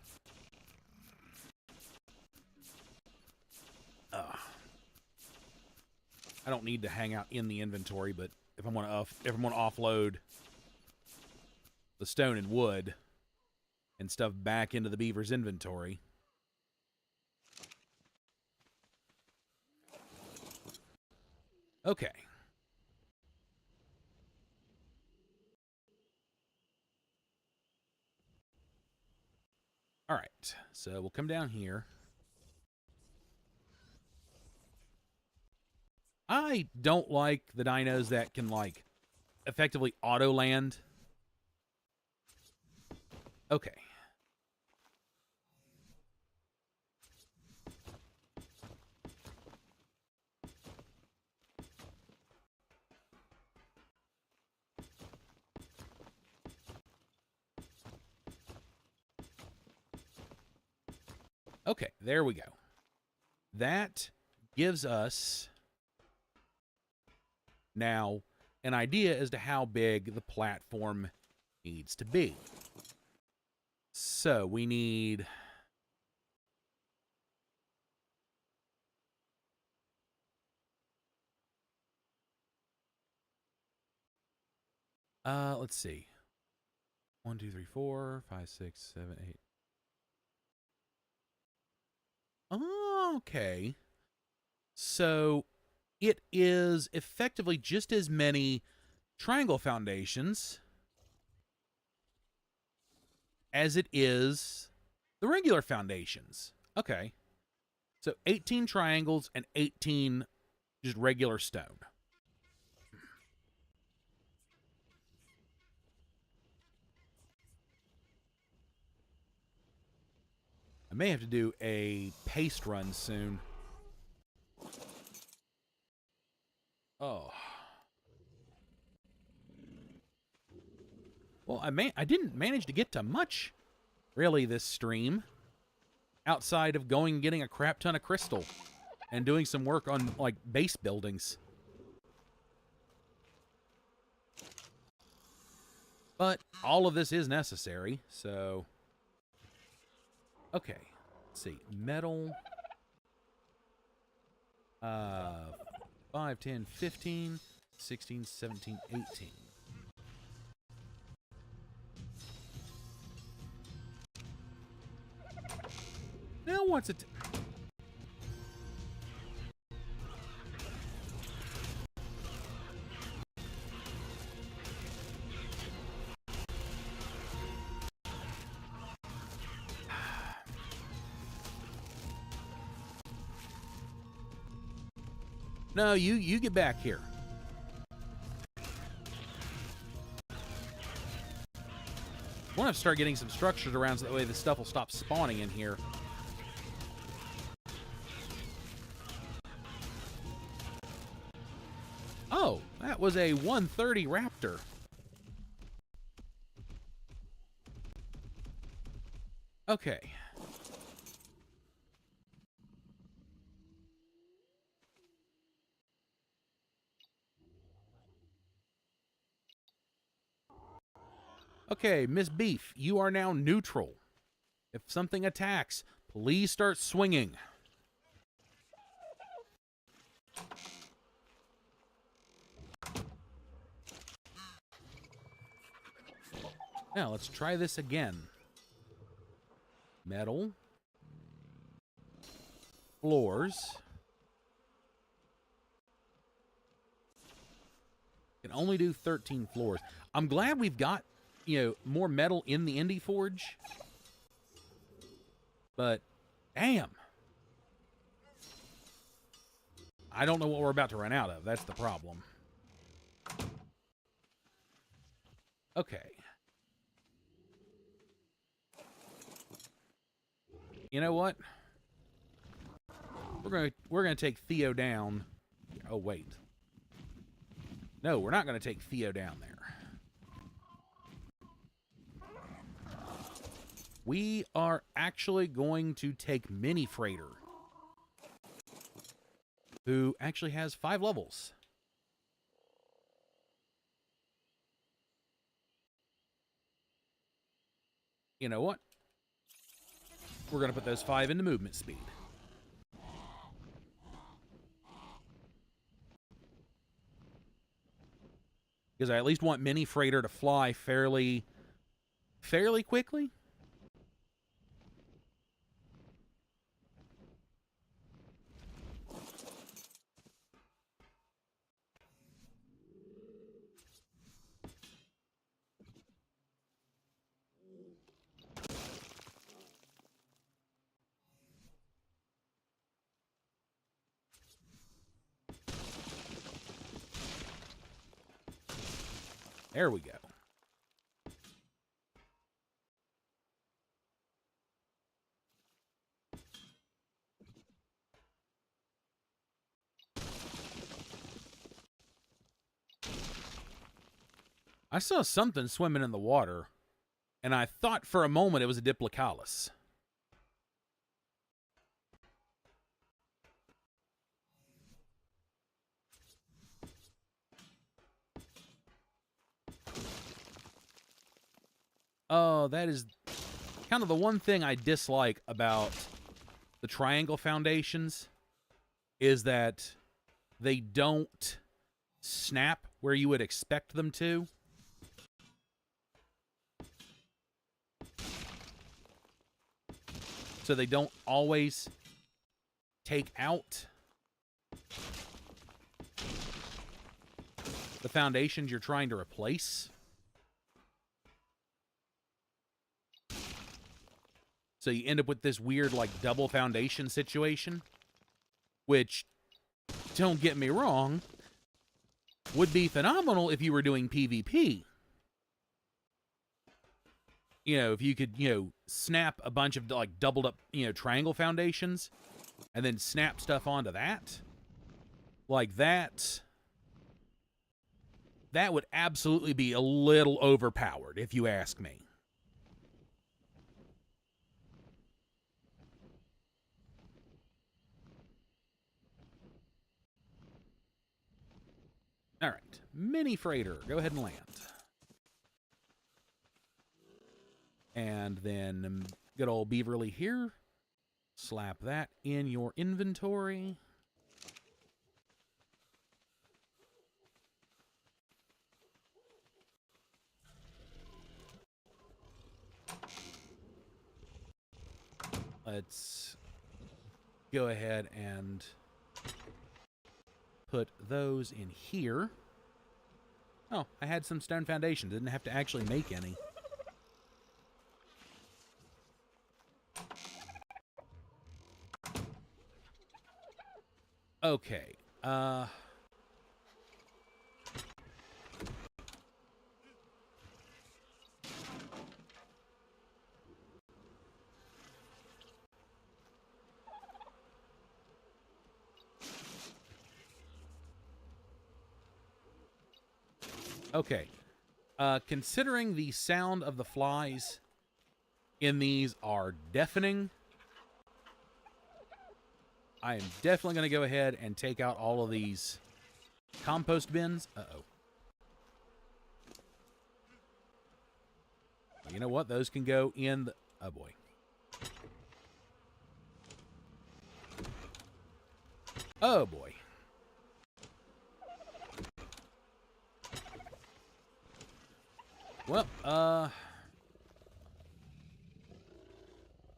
I don't need to hang out in the inventory, but if I'm going to offload the stone and wood and stuff back into the beaver's inventory. Okay. All right. So we'll come down here. I don't like the dinos that can, like, effectively auto-land. Okay. Okay, there we go. That gives us now an idea as to how big the platform needs to be. So we need... let's see. 1, 2, 3, 4, 5, 6, 7, 8. Oh, okay. So it is effectively just as many triangle foundations as it is the regular foundations. Okay. So 18 triangles and 18 just regular stone. I may have to do a paste run soon. Oh. Well, I didn't manage to get to much, really, this stream, outside of going and getting a crap ton of crystal and doing some work on, like, base buildings. But all of this is necessary, so... Okay, let's see. Metal. Uh, 5, 10, 15, 16, 17, 18. Now what's it? No, you get back here. I want to start getting some structures around so that way the stuff will stop spawning in here. Oh, that was a 130 raptor. Okay. Okay, Miss Beef, you are now neutral. If something attacks, please start swinging. Now, let's try this again. Metal. Floors. Can only do 13 floors. I'm glad we've got, more metal in the Indie Forge. But, damn. I don't know what we're about to run out of. That's the problem. Okay. You know what? We're gonna take Theo down. Oh wait. No, we're not gonna take Theo down there. We are actually going to take Mini Freighter, who actually has 5 levels. You know what? We're going to put those 5 into movement speed. Because I at least want Mini Freighter to fly fairly quickly. There we go. I saw something swimming in the water, and I thought for a moment it was a Diplocaulus. Oh, that is kind of the one thing I dislike about the triangle foundations is that they don't snap where you would expect them to. So they don't always take out the foundations you're trying to replace. So you end up with this weird, like, double foundation situation, which, don't get me wrong, would be phenomenal if you were doing PvP. If you could, snap a bunch of, like, doubled up, triangle foundations, and then snap stuff onto that. Like that would absolutely be a little overpowered, if you ask me. All right, Mini Freighter, go ahead and land. And then good old Beaverly here. Slap that in your inventory. Let's go ahead and put those in here. Oh, I had some stone foundation. Didn't have to actually make any. Okay. Okay. Considering the sound of the flies in these are deafening, I am definitely going to go ahead and take out all of these compost bins. Uh-oh. You know what? Those can go in the... Oh, boy. Oh, boy. Well,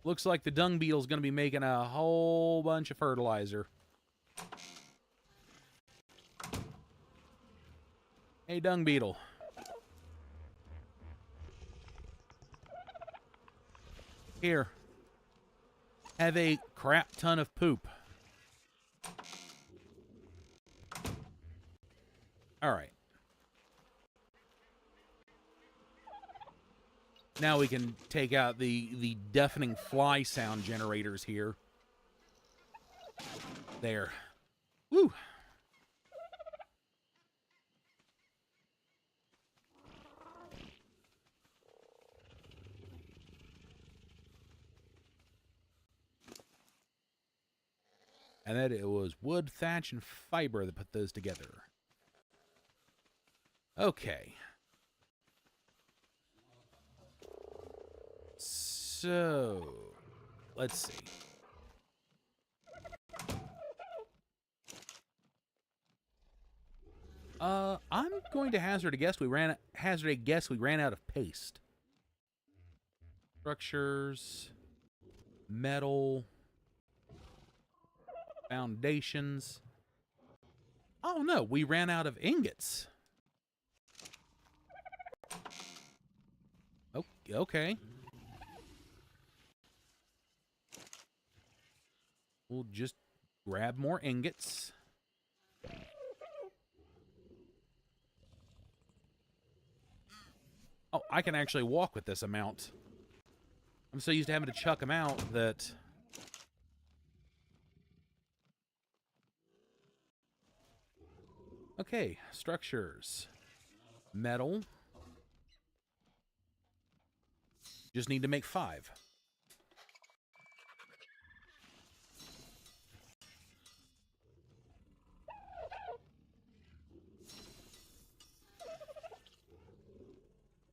looks like the dung beetle's going to be making a whole bunch of fertilizer. Hey, dung beetle. Here. Have a crap ton of poop. All right. Now we can take out the deafening fly sound generators here. There. Woo! And that it was wood, thatch, and fiber that put those together. Okay. So, let's see. I'm going to hazard a guess we ran out of paste. Structures, metal, foundations. Oh no, we ran out of ingots. Okay. We'll just grab more ingots. Oh, I can actually walk with this amount. I'm so used to having to chuck them out that... Okay, structures. Metal. Just need to make 5.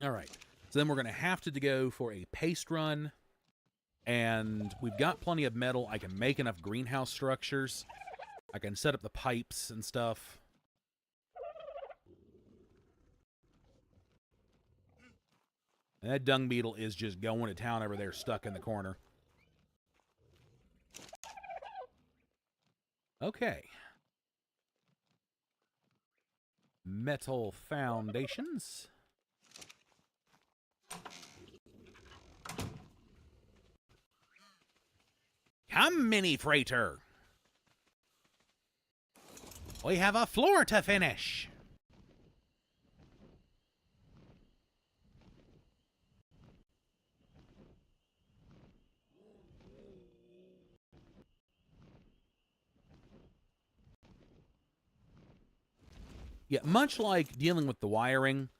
All right. So then we're going to have to go for a paste run. And we've got plenty of metal. I can make enough greenhouse structures. I can set up the pipes and stuff. And that dung beetle is just going to town over there, stuck in the corner. Okay. Metal foundations. Come, mini freighter. We have a floor to finish. Yeah, much like dealing with the wiring,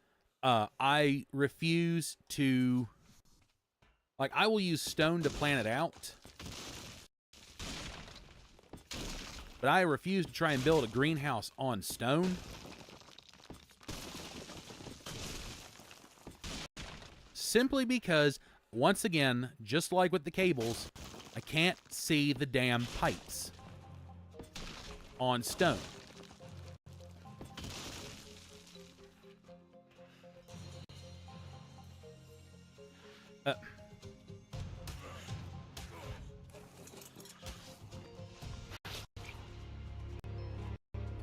I refuse to... Like, I will use stone to plan it out. But I refuse to try and build a greenhouse on stone. Simply because, once again, just like with the cables, I can't see the damn pipes on stone.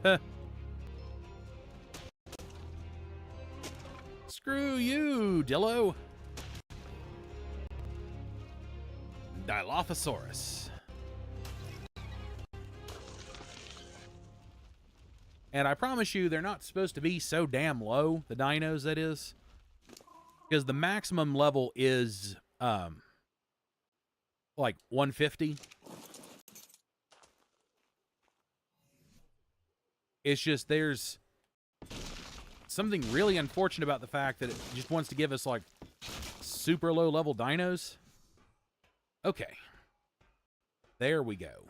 Huh. Screw you, Dillo. Dilophosaurus. And I promise you, they're not supposed to be so damn low, the dinos, that is. Because the maximum level is, like 150. It's just there's something really unfortunate about the fact that it just wants to give us, like, super low-level dinos. Okay. There we go.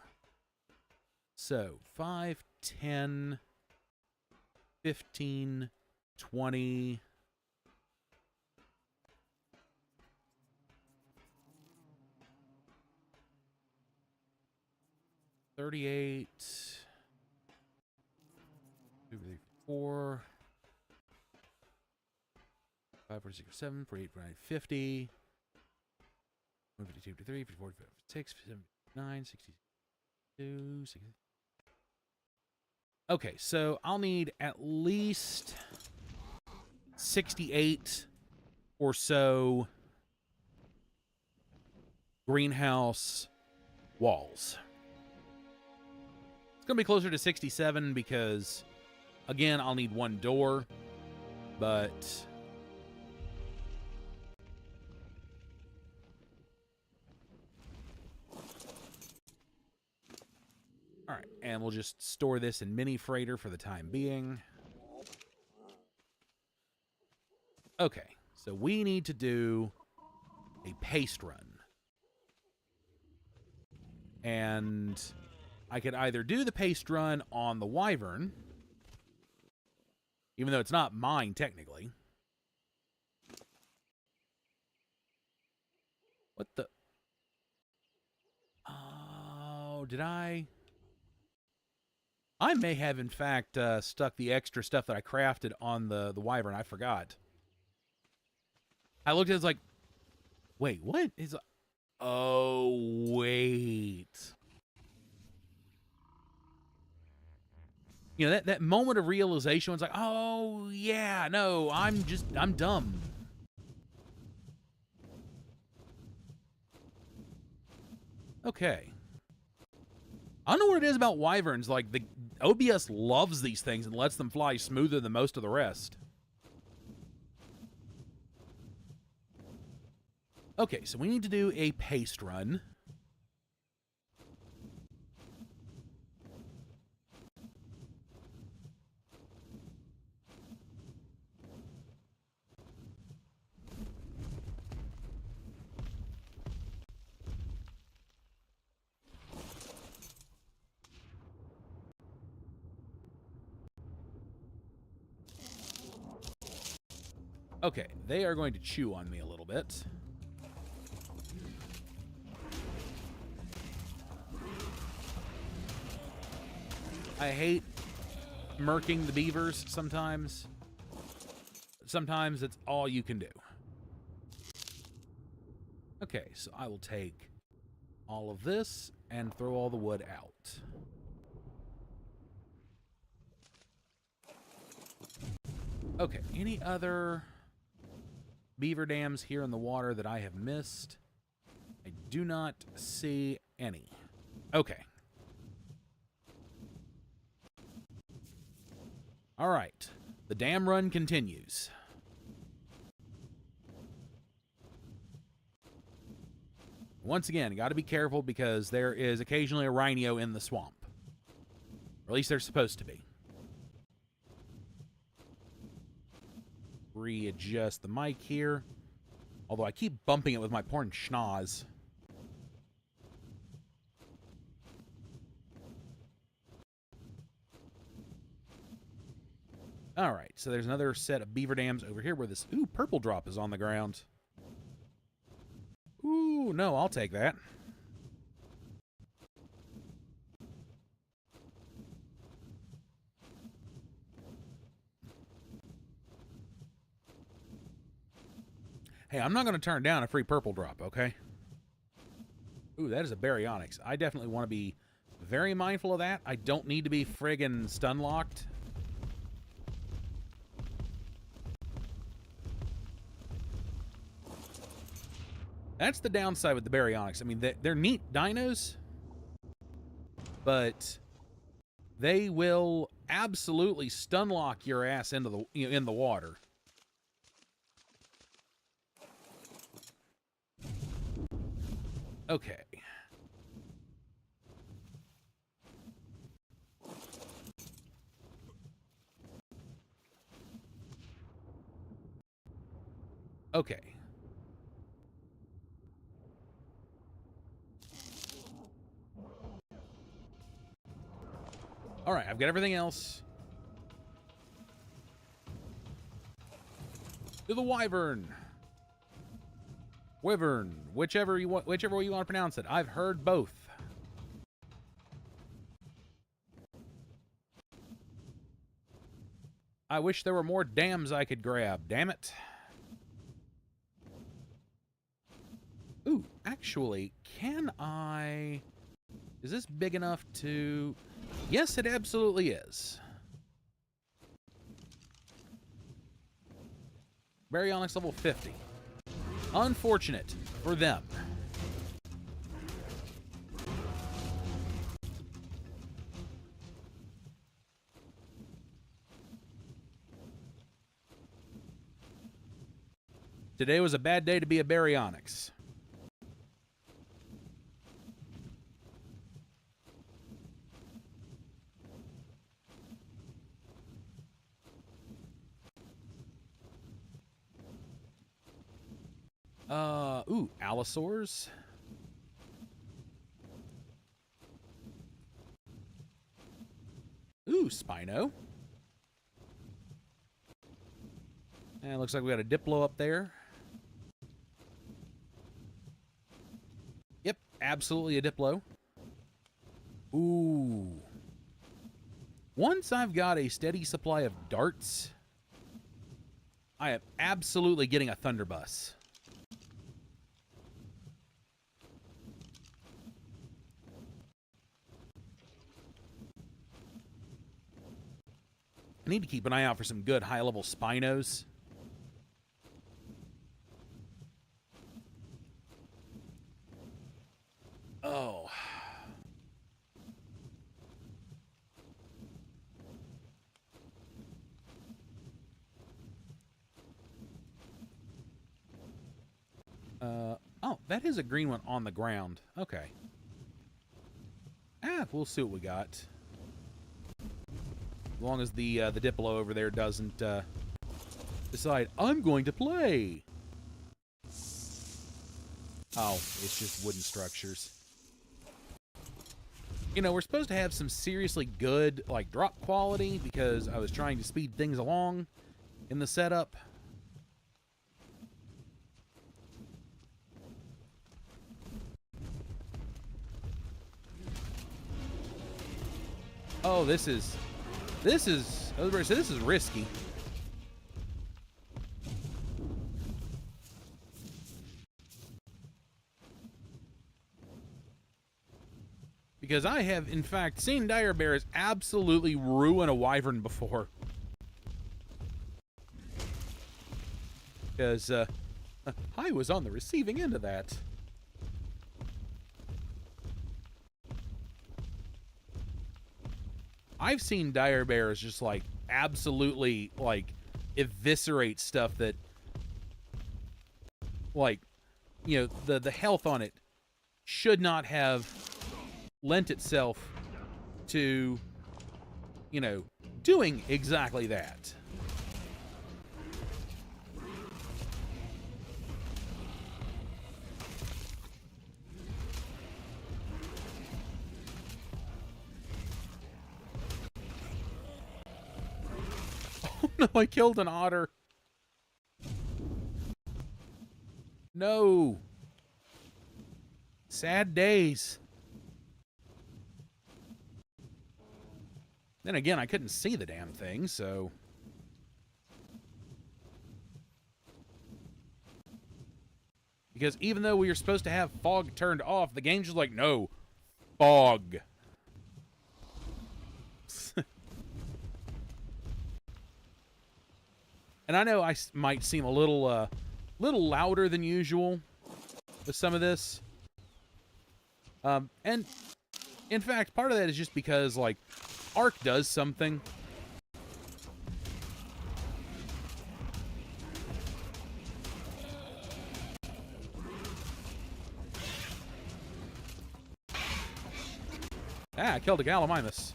So, 5, 10, 15, 20... 38, 2, 3, 4, 5, 4, 6, 7, 48, 49, 50, 52, 53, 54, 56, 59, 62, 60. Okay, so I'll need at least 68 or so greenhouse walls. It's going to be closer to 67 because, again, I'll need one door, but... All right, and we'll just store this in mini freighter for the time being. Okay, so we need to do a paste run. And I could either do the paste run on the Wyvern, even though it's not mine technically. What the? Oh, did I? I may have, in fact, stuck the extra stuff that I crafted on the Wyvern. I forgot. I looked at it, it's like, wait, what? It's like, oh, wait. You know, that moment of realization was like, oh, yeah, no, I'm dumb. Okay. I don't know what it is about Wyverns. Like, the OBS loves these things and lets them fly smoother than most of the rest. Okay, so we need to do a paste run. Okay, they are going to chew on me a little bit. I hate murking the beavers sometimes. Sometimes it's all you can do. Okay, so I will take all of this and throw all the wood out. Okay, any other beaver dams here in the water that I have missed? I do not see any. Okay. All right. The dam run continues. Once again, got to be careful because there is occasionally a rhino in the swamp. Or at least there's supposed to be. Readjust the mic here. Although I keep bumping it with my porn schnoz. Alright, so there's another set of beaver dams over here where this... Ooh, purple drop is on the ground. Ooh, no, I'll take that. Hey, I'm not going to turn down a free purple drop, okay? Ooh, that is a baryonyx. I definitely want to be very mindful of that. I don't need to be friggin' stun locked. That's the downside with the baryonyx. I mean, they're neat dinos, but they will absolutely stun lock your ass into the in the water. Okay. Okay. All right, I've got everything else. To the wyvern. Wyvern, whichever way you want to pronounce it. I've heard both. I wish there were more dams I could grab, damn it. Ooh, actually, can I... Is this big enough to... Yes, it absolutely is. Baryonyx level 50. Unfortunate for them. Today was a bad day to be a baryonyx. Ooh, allosaurs. Ooh, Spino. And it looks like we got a Diplo up there. Yep, absolutely a Diplo. Ooh. Once I've got a steady supply of darts, I am absolutely getting a Thunderbus. I need to keep an eye out for some good high-level Spinos. Oh. Oh, that is a green one on the ground. Okay. We'll see what we got. As long as the Diplo over there doesn't decide, I'm going to play. Oh, it's just wooden structures. You know, we're supposed to have some seriously good, like, drop quality because I was trying to speed things along in the setup. Oh, this is, I was about to say, this is risky. Because I have, in fact, seen dire bears absolutely ruin a wyvern before. Because, I was on the receiving end of that. I've seen dire bears just, like, absolutely, like, eviscerate stuff that, like, you know, the health on it should not have lent itself to, you know, doing exactly that. Oh no, I killed an otter. No. Sad days. Then again, I couldn't see the damn thing, so... Because even though we were supposed to have fog turned off, the game's just like, no, fog. And I know might seem a little louder than usual with some of this. And in fact, part of that is just because, like, Ark does something. Ah, I killed a Gallimimus.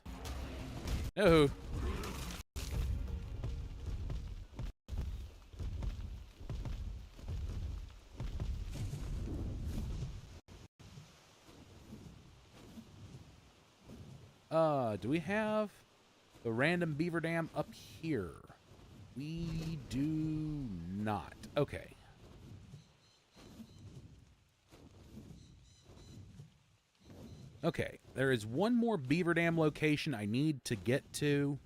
No. Do we have the random beaver dam up here? We do not. Okay. Okay, there is one more beaver dam location I need to get to.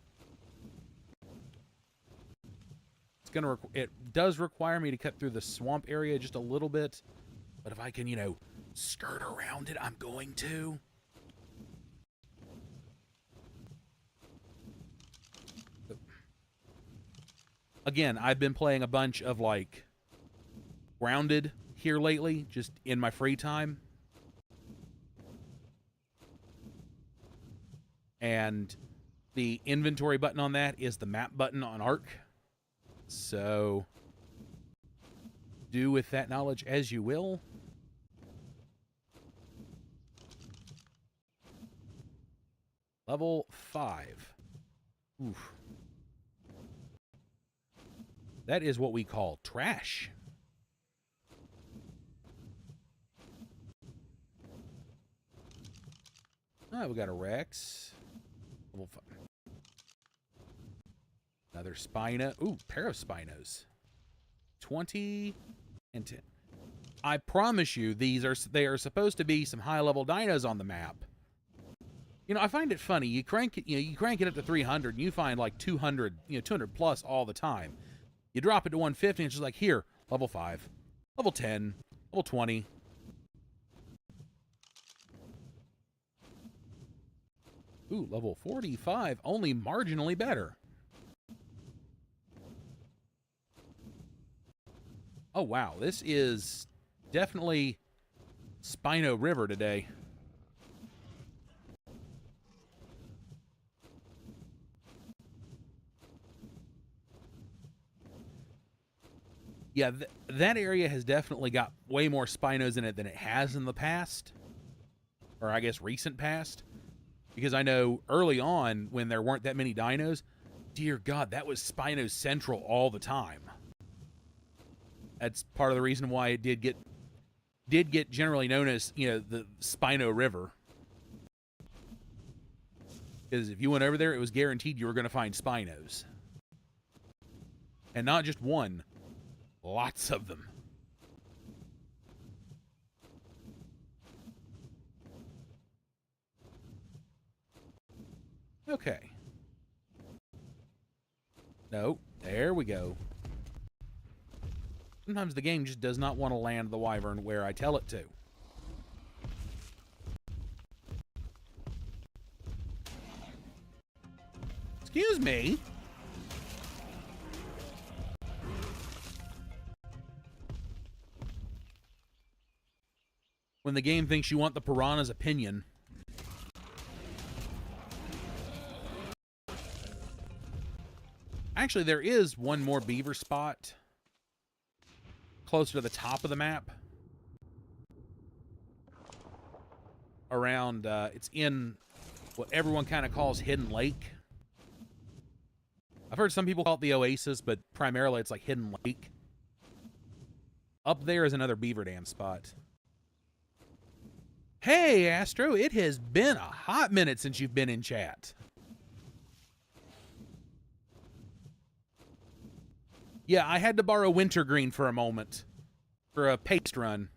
It's gonna it does require me to cut through the swamp area just a little bit, but if I can, you know, skirt around it, I'm going to. Again, I've been playing a bunch of, like, Grounded here lately, just in my free time. And the inventory button on that is the map button on Ark. So, do with that knowledge as you will. Level 5. Oof. That is what we call trash. Oh, we got a Rex. Level 5. Another Spino. Ooh, pair of Spinos. 20 and 10. I promise you, they are supposed to be some high-level dinos on the map. You know, I find it funny. You crank it up to 300, and you find like 200, 200 plus all the time. You drop it to 150, and it's just like, here, level 5, level 10, level 20. Ooh, level 45, only marginally better. Oh, wow, this is definitely Spino River today. Yeah, that area has definitely got way more Spinos in it than it has in the past. Or I guess recent past. Because I know early on, when there weren't that many dinos, dear God, that was Spino Central all the time. That's part of the reason why it did get generally known as, the Spino River. Because if you went over there, it was guaranteed you were going to find Spinos. And not just one. Lots of them. Okay. No, there we go. Sometimes the game just does not want to land the wyvern where I tell it to. Excuse me? When the game thinks you want the piranha's opinion. Actually, there is one more beaver spot closer to the top of the map. Around, it's in what everyone kind of calls Hidden Lake. I've heard some people call it the Oasis, but primarily it's like Hidden Lake. Up there is another beaver dam spot. Hey, Astro, it has been a hot minute since you've been in chat. Yeah, I had to borrow Wintergreen for a moment. For a paste run.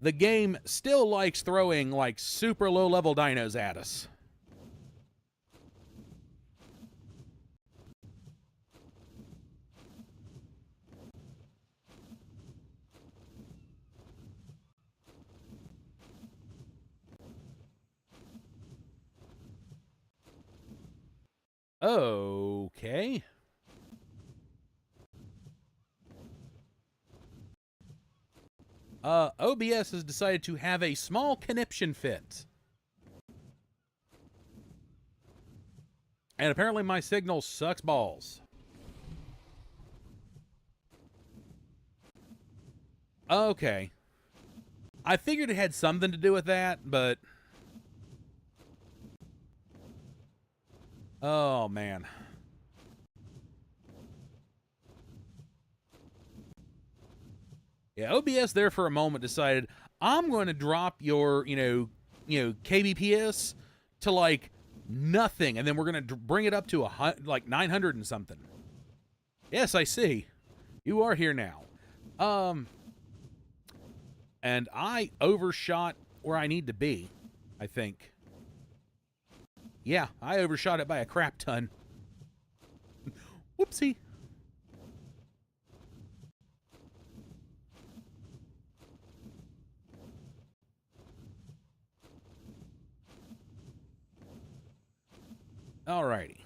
The game still likes throwing, like, super low-level dinos at us. Okay. OBS has decided to have a small conniption fit. And apparently my signal sucks balls. Okay. I figured it had something to do with that, but... Oh, man. Yeah, OBS there for a moment decided, I'm going to drop your, kbps to, like, nothing, and then we're going to bring it up to, like, 900 and something. Yes, I see. You are here now. And I overshot where I need to be, I think. Yeah, I overshot it by a crap ton. Whoopsie. Alrighty.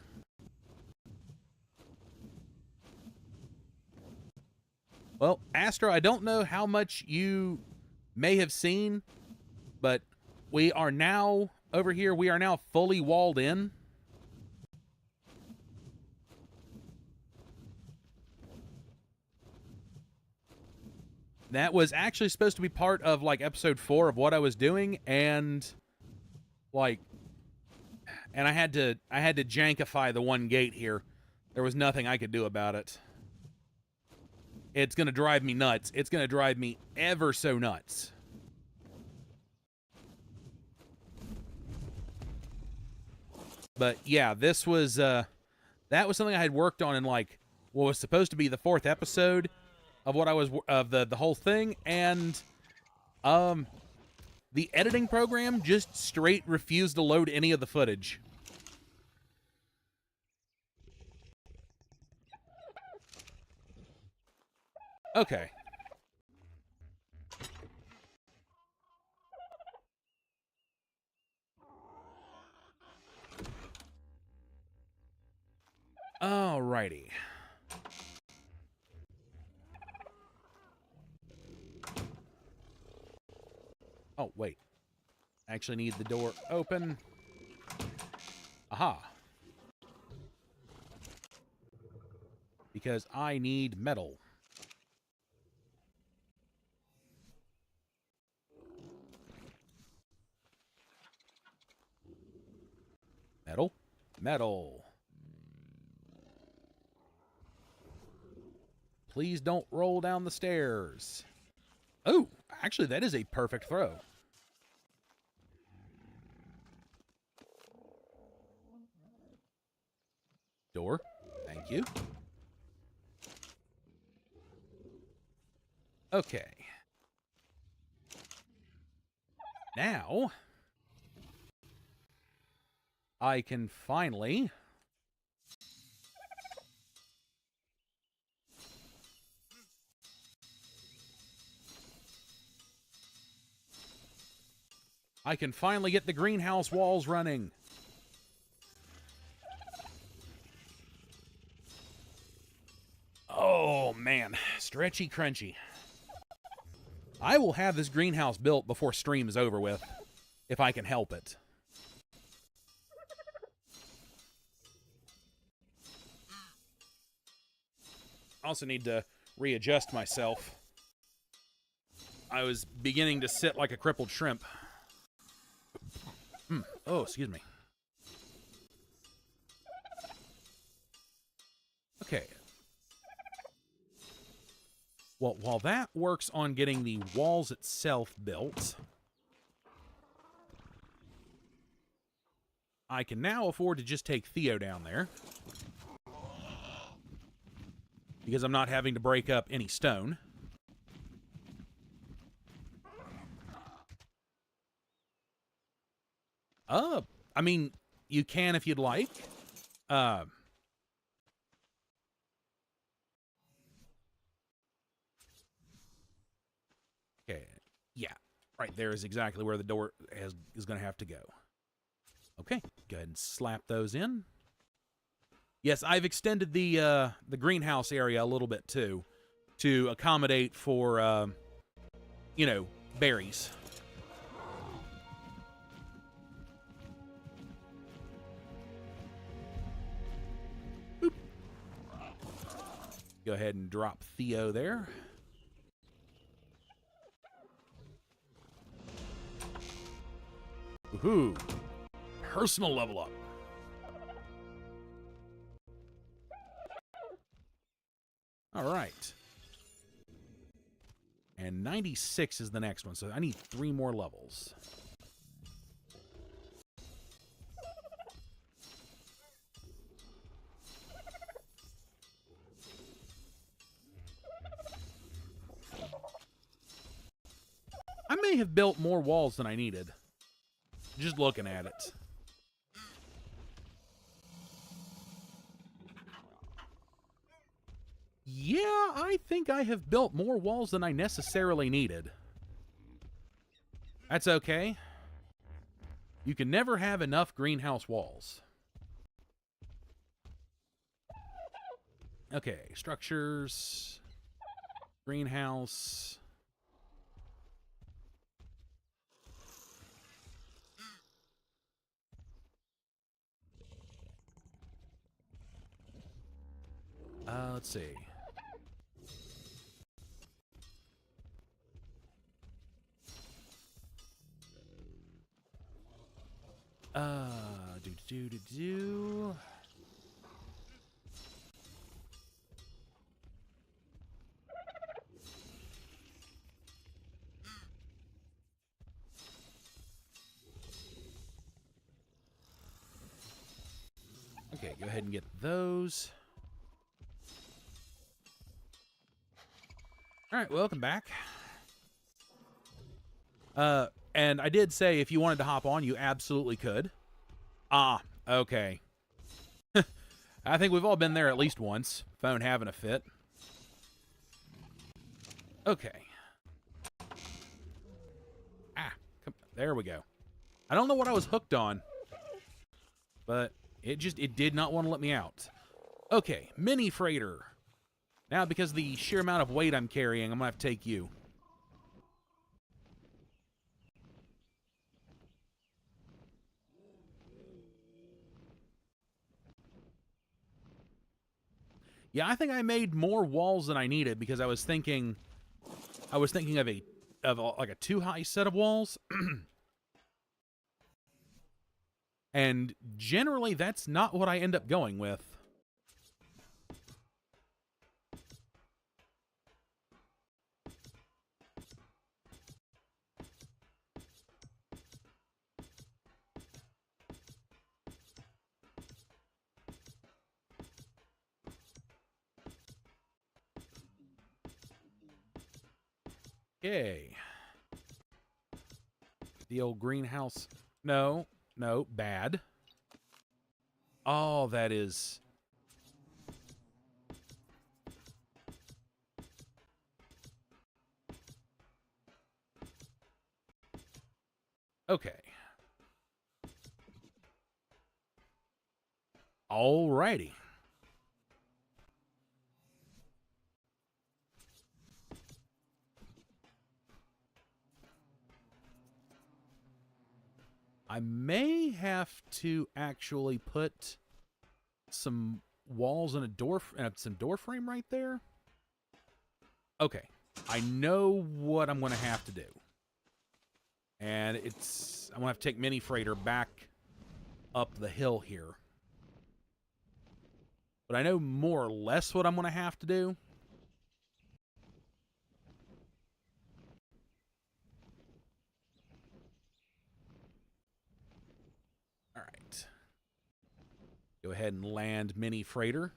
Well, Astro, I don't know how much you may have seen, but we are now, over here, we are now fully walled in. That was actually supposed to be part of, like, episode 4 of what I was doing, and, like, and I had to jankify the one gate here. There was nothing I could do about it. It's going to drive me nuts. It's going to drive me ever so nuts. But yeah, this was that was something I had worked on in, like, what was supposed to be the 4th episode of what I was of the whole thing, and the editing program just straight refused to load any of the footage. Okay. Alrighty. Oh, wait. I actually need the door open. Aha. Because I need metal. Metal. Metal. Please don't roll down the stairs. Oh, actually, that is a perfect throw. Door. Thank you. Okay. Now, I can finally... get the greenhouse walls running. Oh, man. Stretchy crunchy. I will have this greenhouse built before stream is over with, if I can help it. I also need to readjust myself. I was beginning to sit like a crippled shrimp. Oh, excuse me. Okay. Well, while that works on getting the walls itself built, I can now afford to just take Theo down there, because I'm not having to break up any stone. I mean, you can if you'd like. Okay, yeah, right there is exactly where the door is going to have to go. Okay, go ahead and slap those in. Yes, I've extended the greenhouse area a little bit too, to accommodate for you know, berries. Boop. Go ahead and drop Theo there. Woohoo! Personal level up. All right. And 96 is the next one, so I need 3 more levels. I may have built more walls than I needed. Just looking at it. Yeah, I think I have built more walls than I necessarily needed. That's okay. You can never have enough greenhouse walls. Okay, structures, greenhouse. Let's see. Do. Okay, go ahead and get those. All right, welcome back. And I did say if you wanted to hop on, you absolutely could. Ah, okay. I think we've all been there at least once. Phone having a fit. Okay. There we go. I don't know what I was hooked on, but it did not want to let me out. Okay, mini freighter. Now, because of the sheer amount of weight I'm carrying, I'm going to have to take you. Yeah, I think I made more walls than I needed because I was thinking of like a too high set of walls. And generally that's not what I end up going with. Okay. The old greenhouse. No, bad. Oh, that is... Okay. Alrighty. I may have to actually put some walls and some door frame right there. Okay. I know what I'm going to have to do. And I'm going to have to take mini freighter back up the hill here. But I know more or less what I'm going to have to do. All right. Go ahead and land mini freighter.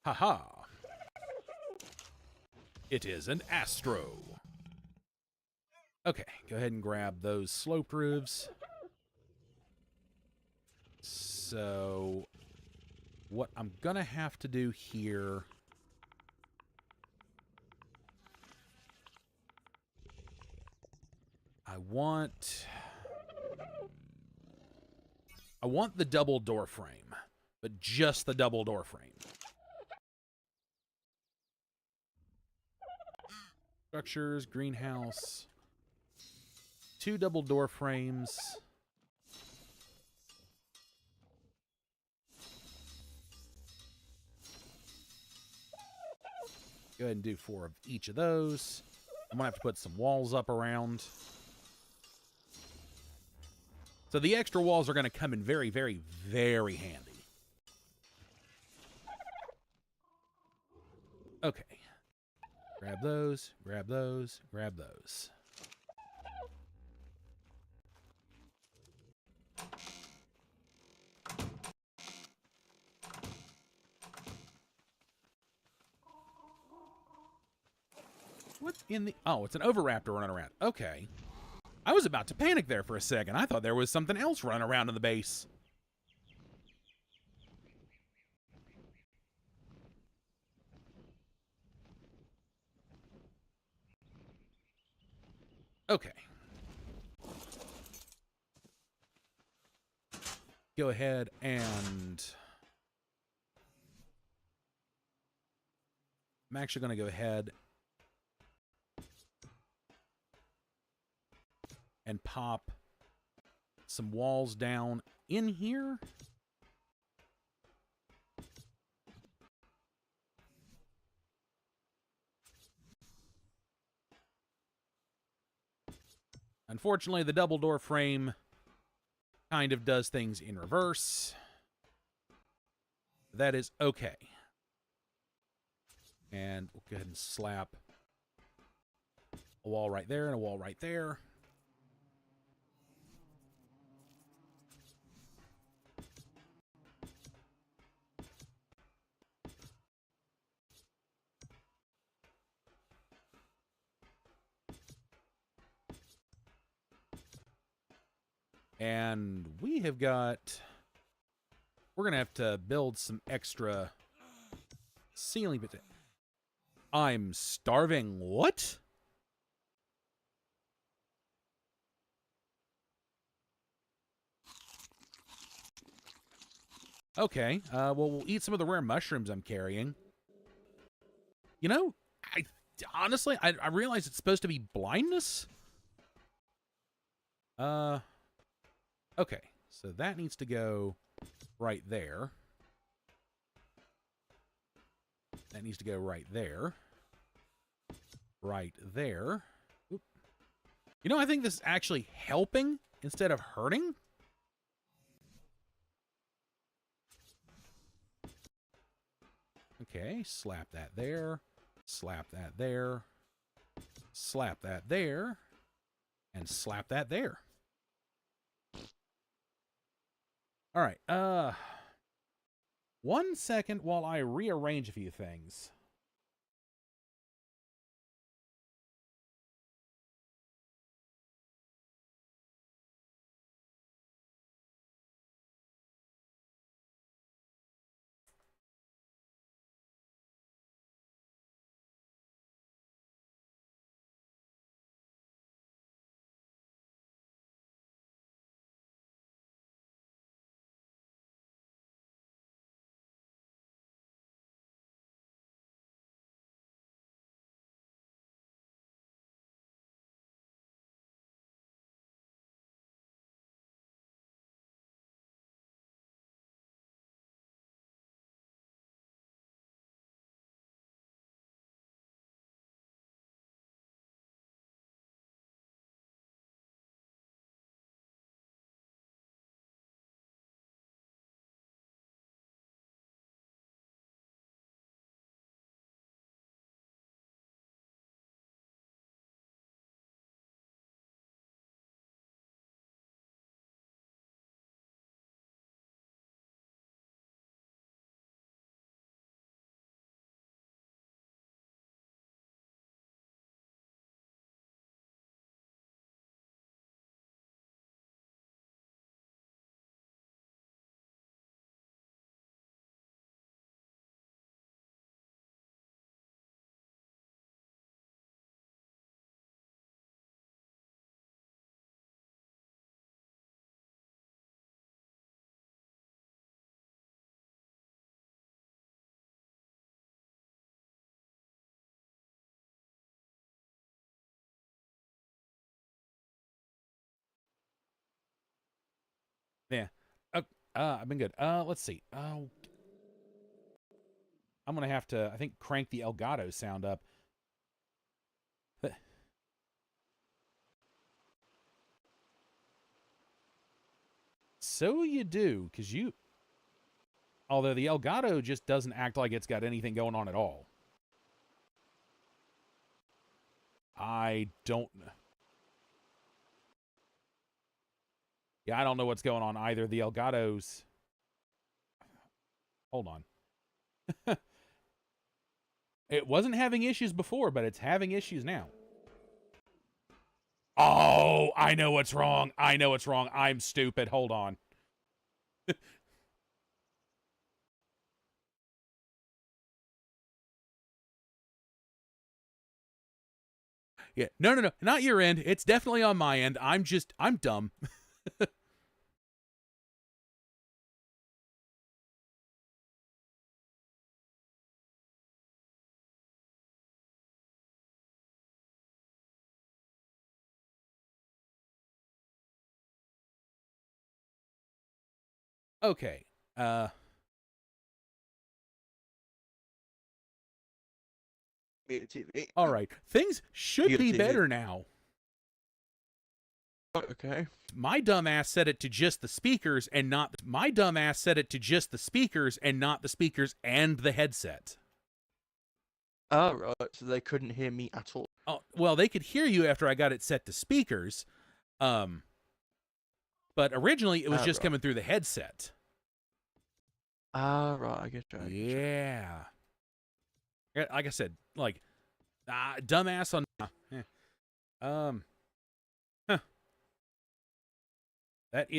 Haha. It is an Astro. Okay, go ahead and grab those sloped roofs. So, what I'm going to have to do here... I want the double door frame, but just the double door frame. Structures, greenhouse, 2 double door frames. Go ahead and do 4 of each of those. I'm going to have to put some walls up around. So the extra walls are going to come in very, very, very handy. Okay. Grab those, grab those, grab those. What in the... Oh, it's an Overraptor running around. Okay. I was about to panic there for a second. I thought there was something else running around in the base. Okay. Go ahead and... I'm actually going to go ahead and pop some walls down in here. Unfortunately, the double door frame kind of does things in reverse. That is okay. And we'll go ahead and slap a wall right there and a wall right there. And we have got... We're going to have to build some extra ceiling bits. I'm starving. What? Okay. Well, we'll eat some of the rare mushrooms I'm carrying. You know, honestly, I realize it's supposed to be blindness. Okay. So that needs to go right there. That needs to go right there. Right there. Oop. You know, I think this is actually helping instead of hurting. Okay, slap that there. Slap that there. Slap that there. And slap that there. All right. 1 second while I rearrange a few things. I've been good. Let's see. I'm gonna have to, I think, crank the Elgato sound up. So you do, because you... Although the Elgato just doesn't act like it's got anything going on at all. I don't... Yeah, I don't know what's going on either. The Elgato's... Hold on. It wasn't having issues before, but it's having issues now. Oh, I know what's wrong. I know what's wrong. I'm stupid. Hold on. Yeah. No, no, no. Not your end. It's definitely on my end. I'm dumb. Okay. TV. All right. Things should be better now. Okay. My dumbass set it to just the speakers and not... My dumbass set it to just the speakers and not the speakers and the headset. Oh, right. So they couldn't hear me at all. Oh, well, they could hear you after I got it set to speakers. But originally it was just coming through the headset. Ah, right. I get you. Yeah. Like I said, like, dumbass on... Huh. That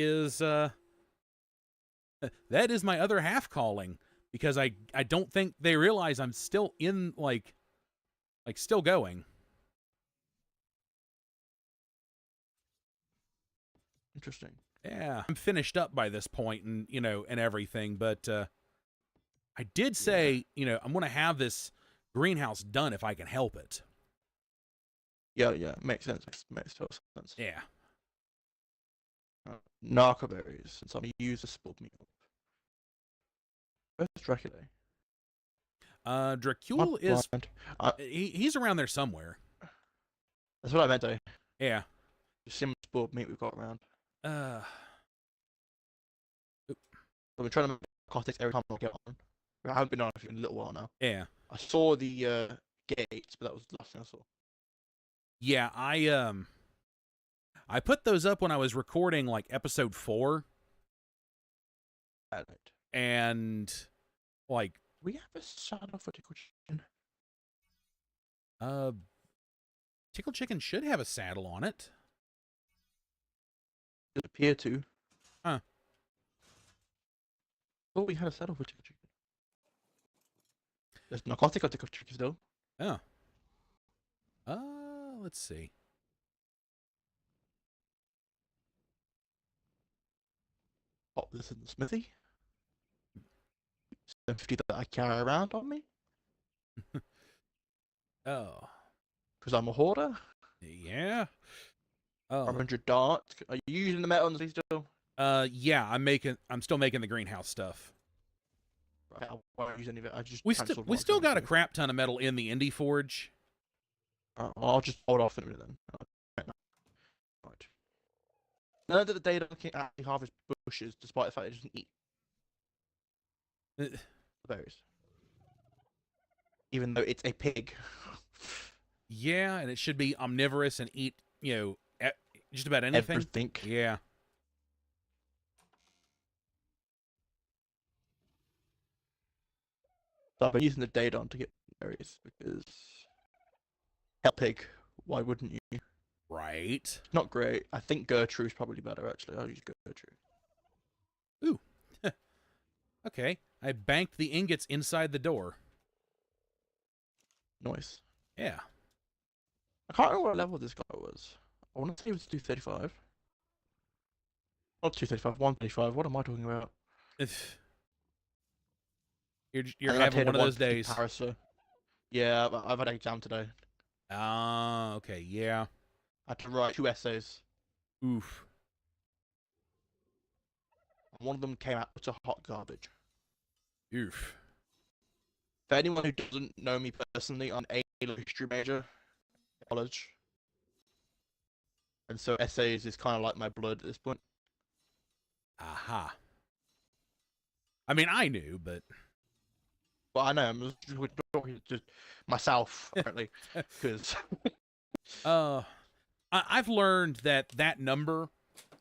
is my other half calling, because I don't think they realize I'm still in, like still going. Interesting. Yeah, I'm finished up by this point, and and everything, but I did say, I'm going to have this greenhouse done if I can help it. Yeah, makes sense. Makes total sense. Yeah. Narcoberries, since I'm a user, spoiled me up. Where's Dracula? Dracul is... he's around there somewhere. That's what I meant, though. Yeah. Just see how much spoiled meat we've got around. Oop. I've been trying to make narcotics every time I get on. I haven't been on for a little while now. Yeah. I saw the gates, but that was the last thing I saw. Yeah, I put those up when I was recording, like, episode 4. Right. And, like... We have a saddle for Tickle Chicken. Tickle Chicken should have a saddle on it. It appear to. Huh. Oh, we had a saddle for Tickle Chicken. There's narcotic on Tickle Chicken still. Oh. Let's see. Pop this in the smithy. 750 that I carry around on me. Oh. Because I'm a hoarder. Yeah. Oh. 500 darts. Are you using the metal on these still? Yeah, I'm still making the greenhouse stuff. Right, I won't use any of it. I just we still got a crap ton of metal in the Indie Forge. I'll just hold off in a minute then. Right. Learned that the data can actually harvest bushes despite the fact it doesn't eat the berries. Even though it's a pig. Yeah, and it should be omnivorous and eat, just about anything. Everything. Yeah. So I've been using the data to get berries because hell pig, why wouldn't you? Right. Not great. I think Gertrude's probably better actually. I'll use Gertrude. Ooh. Okay. I banked the ingots inside the door. Nice. Yeah. I can't remember what level this guy was. I want to say it was 235. Not 235, 135. What am I talking about? You're having one of those days. Comparison. Yeah, I've had an exam today. Ah, okay, yeah. I had to write 2 essays. Oof. one of them came out to hot garbage. Oof. For anyone who doesn't know me personally, I'm a history major at college. And so essays is kind of like my blood at this point. Aha. I mean, I knew, but But I know I'm just talking to myself apparently, because I've learned that that number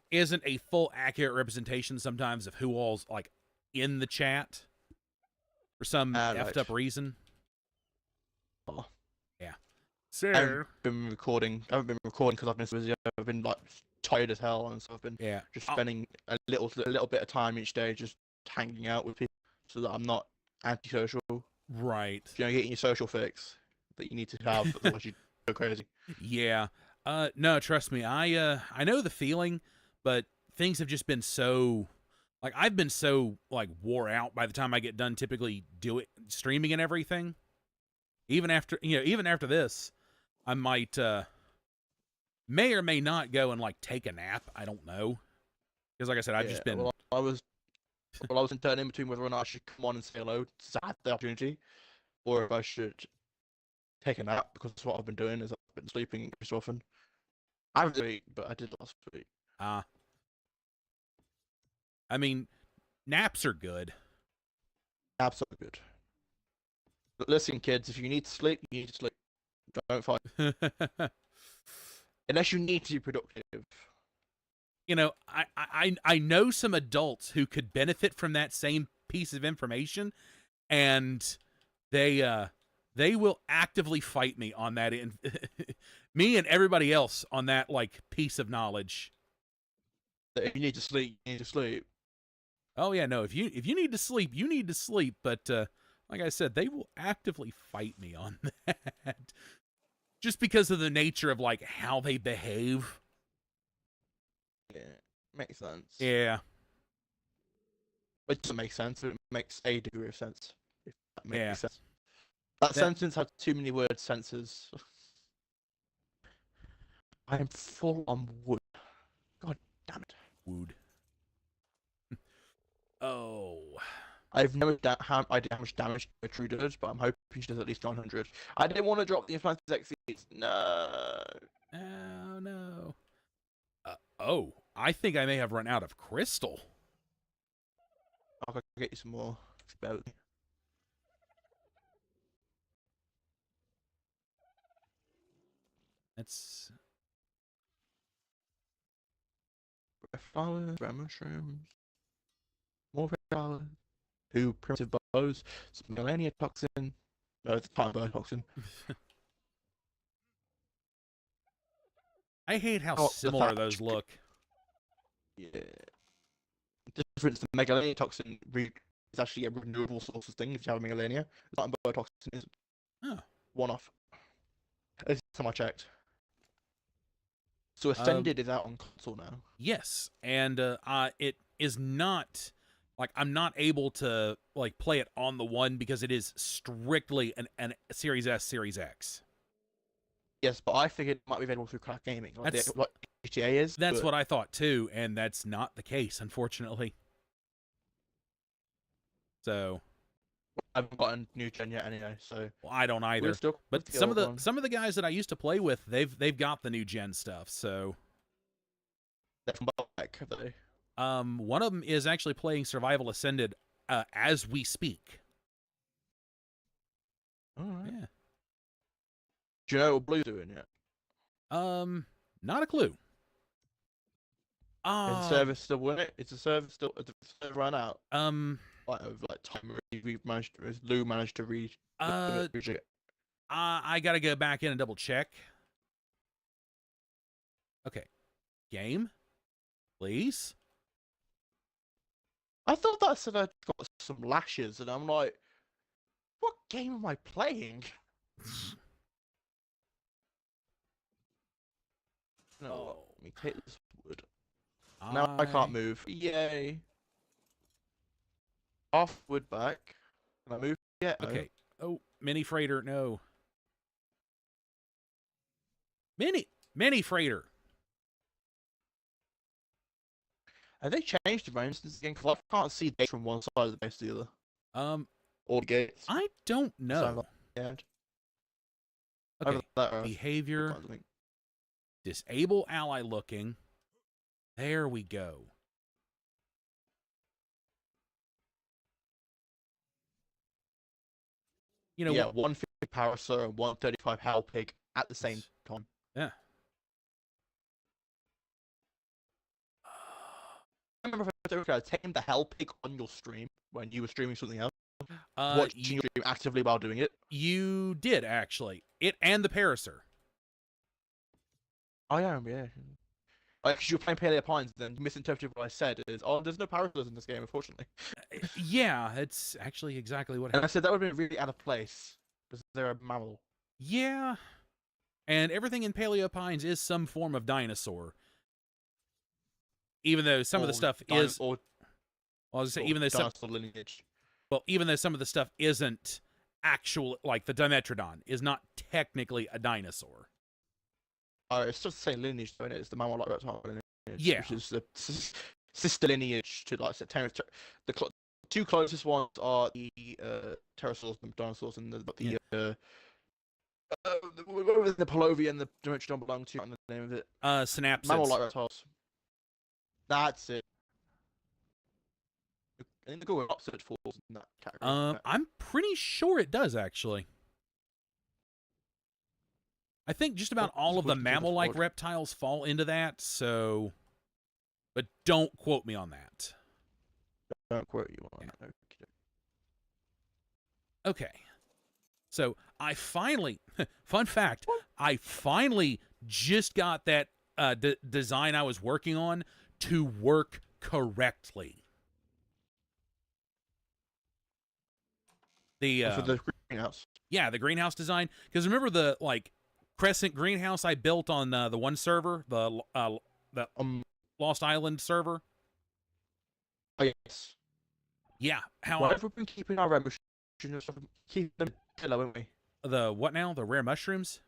isn't a full accurate representation sometimes of who all's like in the chat for some effed up reason. Oh. Yeah. I haven't been recording because I've been so busy. I've been like tired as hell, and so I've been just spending a little bit of time each day just hanging out with people, so that I'm not antisocial. Right. You know, getting your social fix that you need to have, otherwise you go crazy. Yeah. No, trust me. I know the feeling, but things have just been so like I've been so like wore out by the time I get done typically streaming and everything. Even after this, I might may or may not go and like take a nap. I don't know. Because like I said, I've just been I was turning in between whether or not I should come on and say hello since I had the opportunity, or if I should take a nap, because that's what I've been doing is I've been sleeping every so often. I haven't slept, but I did last week. I mean, naps are good. Naps are good. But listen, kids, if you need to sleep, you need to sleep. Don't fight. Unless you need to be productive. You know, I know some adults who could benefit from that same piece of information, and they will actively fight me on that. Me and everybody else on that like piece of knowledge. If you need to sleep, you need to sleep. Oh yeah, no. If you need to sleep, you need to sleep. But like I said, they will actively fight me on that, just because of the nature of like how they behave. Yeah, makes sense. Yeah. It doesn't make sense. It makes a degree of sense. If that makes sense. That sentence had too many word senses. I am full on wood. God damn it. Wood. Oh. I've never how much damage a true does, but I'm hoping she does at least 900. I didn't want to drop the Implanted Xyz. No. Oh, no. Oh, I think I may have run out of crystal. I'll get you some more. Spare with me. That's... Red flowers, red mushrooms, more red flowers, 2 primitive bows, some millennia toxin. No, it's pine bow toxin. I hate how similar those look. Yeah. The difference, the megalania toxin is actually a renewable source of thing if you have a megalania. The pine bow toxin is one-off. This time I checked. So Ascended is out on console now. Yes, and it is not like I'm not able to like play it on the One because it is strictly an Series S, Series X. Yes, but I figured it might be available through Crack Gaming, like GTA is. That's what I thought too, and that's not the case, unfortunately. So I haven't gotten new gen yet anyway, so well, I don't either. But some of the guys that I used to play with, they've got the new gen stuff. So they're from back, have they? One of them is actually playing Survival Ascended as we speak. All right. Yeah. Do you know what Blue's doing yet? Not a clue. Is the server still winning? Is the server still run out? Like time Lou managed to read. I gotta go back in and double check. Okay, game, please. I thought that said I got some lashes, and I'm like, what game am I playing? No, let me take this wood. Now I can't move. Yay! Half wood back. Can I move yet? Okay. Oh, mini freighter, no. Mini freighter. Have they changed the range since the game? 'Cause I can't see dates from one side of the base to the other. Um, Or the gates. I don't So know. yeah. Okay, Either that or behavior, something. disable ally looking. There we go. You know Yeah, what? 150 Parasaur and 135 Howl Pig at the same time. Yeah. I remember if I taken the Hell Pig on your stream when you were streaming something else, watching You, your stream actively while doing it. you did actually. It and the Parasaur. Oh yeah. Like, 'cause you were playing Paleo Pines, then you misinterpreted what I said as, oh, there's no Parasaurs in this game, unfortunately. Yeah, it's actually exactly what And I happened. said that would have been really out of place because they're a mammal. Yeah. And everything in Paleopines is some form of dinosaur. Even though some of the stuff is, or well, I was gonna say, or even though some, dinosaur lineage. well, even though some of the stuff isn't actual, like the Dimetrodon is not technically a dinosaur. It's just the same lineage, though, isn't it? It's the mammal-like reptile lineage, Yeah. which is the sister lineage to like the two closest ones are the pterosaurs and dinosaurs, and the whatever the Palovia and the Dimetrodon belong to. I don't know the name of it. Synapsids. Mammal-like reptiles. That's it. I think the Google search falls in that category. I'm pretty sure it does actually. I think just about all of the mammal-like reptiles fall into that, so... But don't quote me on that. Don't quote you on that. Okay. So, I finally... Fun fact, I finally just got that design I was working on to work correctly. For the greenhouse. Yeah, the greenhouse design. Because remember the, like, crescent greenhouse I built on the one server? The Lost Island server? Oh, yes. Yeah. Why have we been keeping our red mushrooms? Keep them pillow, haven't we? The what now? The rare mushrooms?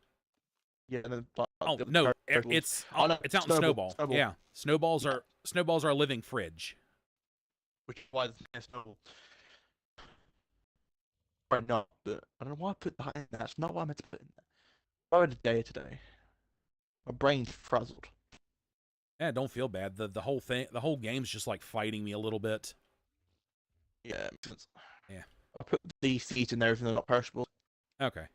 Yeah. And then, oh no, it's out in Snowball. Yeah, snowballs are a living fridge. Which is why there's Snowball. Or not, but I don't know why I put that in there. That's not what I meant to put in there. I had a day today. My brain's frazzled. Yeah, don't feel bad. The whole game's just like fighting me a little bit. Yeah. Yeah. I put the seeds in there, even though they're not perishable. Okay.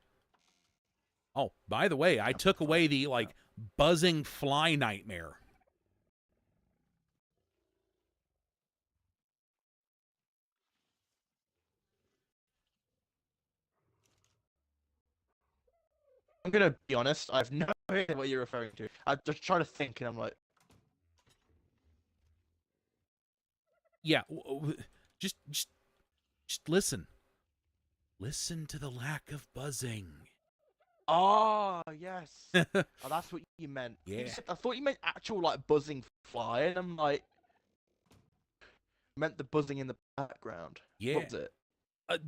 Oh, by the way, I took away the like buzzing fly nightmare. I'm gonna be honest. I have no idea what you're referring to. I'm just trying to think, and I'm like, yeah, just listen. Listen to the lack of buzzing. oh yes, oh, that's what you meant. Yeah. I thought you meant actual like buzzing fly, and I'm like, meant the buzzing in the background. Yeah. What was it?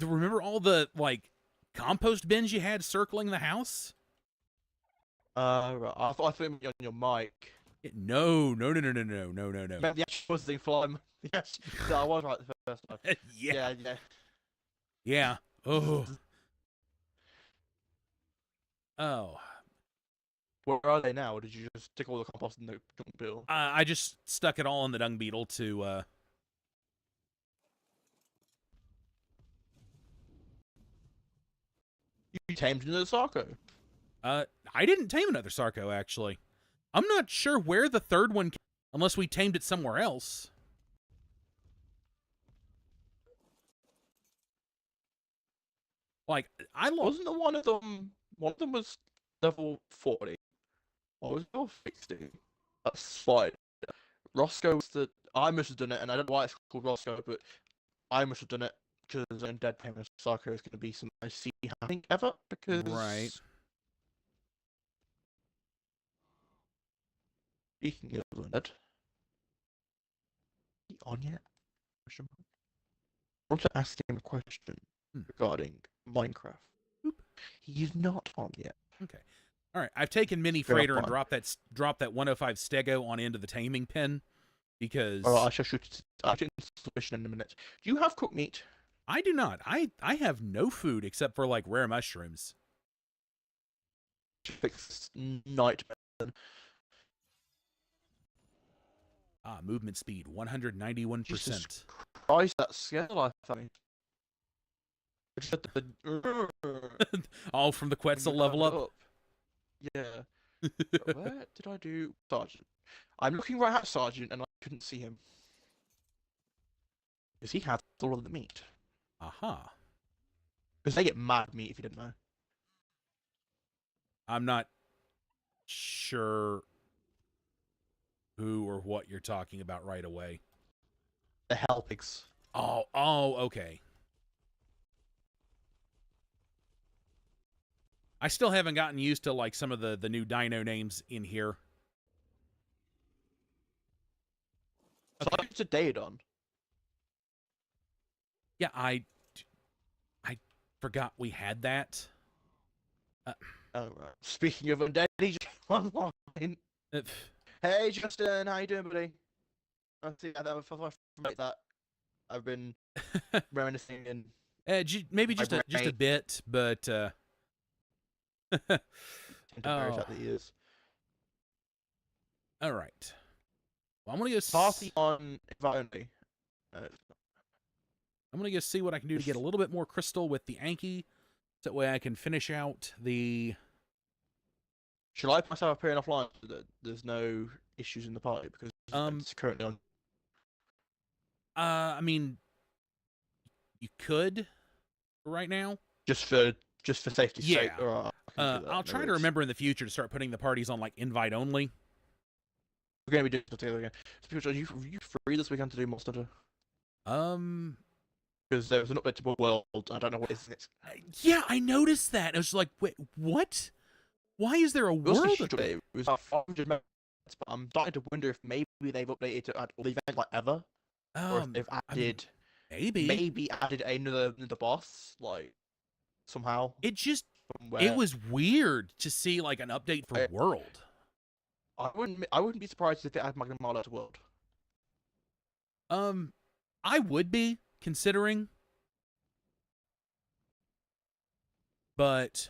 Remember all the like compost bins you had circling the house? Right. I thought you meant on your mic. No. Meant the actual buzzing fly. Yes, I was right the first time. Yeah. Yeah. Yeah. Oh. Oh. Where are they now? Or did you just stick all the compost in the junk bill? I just stuck it all in the dung beetle to. You tamed another Sarco. I didn't tame another Sarco actually. I'm not sure where the third one came, unless we tamed it somewhere else. Like Wasn't the one of them? One of them was level 40. What was level 60? That's fine. Roscoe was the. I must have done it, and I don't know why it's called Roscoe, but I must have done it because Undead Payment Sarco is going to be some I see happening ever because. Right. Speaking of Undead, is he on yet? I want to ask him a question regarding Minecraft. Oop. He's not on yet. Okay. All right. I've taken Mini Freighter and dropped that 105 Stego on into the taming pen. because Or I shall shoot. I'll shoot suspicion in a minute. Do you have cooked meat? I do not. I have no food except for like rare mushrooms. Fix night. Movement speed Jesus 191%. Christ, that scale I found. I just had to All from the Quetzal level up. Yeah. Where did I do Sergeant? I'm looking right at Sergeant and I couldn't see him. Because he had all of the meat. Aha. Because they get mad meat if you didn't know. I'm not sure who or what you're talking about right away. The hell pigs. Oh, okay. I still haven't gotten used to like some of the new dino names in here. I thought it's a Daedon. Yeah, I forgot we had that. Oh right. Speaking of undead, he just came online. Uh, Hey Justin, how you doing, buddy? I see. I like that. I've been reminiscing in maybe just a brain. bit, but That he is. All right. Well, I'm gonna go. Party on invite only. I'm gonna go see what I can do to get a little bit more crystal with the Anki, so that way I can finish out the. Shall I put myself appearing offline so that there's no issues in the party because it's currently on? I mean, you could right now. Just for safety's sake. Yeah. Or I'll try to remember in the future to start putting the parties on like invite only. We're gonna be doing it together again. So, are you free this weekend to do Monster Hunter? Because there was an update to World. I don't know what it is. Yeah, I noticed that. I was like, wait, what? Why is there a world update? It was about 500 minutes, but I'm starting to wonder if maybe they've updated to add all the events like ever, or if they've added maybe added another boss like somehow. It just it was weird to see like an update for World. I wouldn't be surprised if it had blackemrald to World. I would be considering, but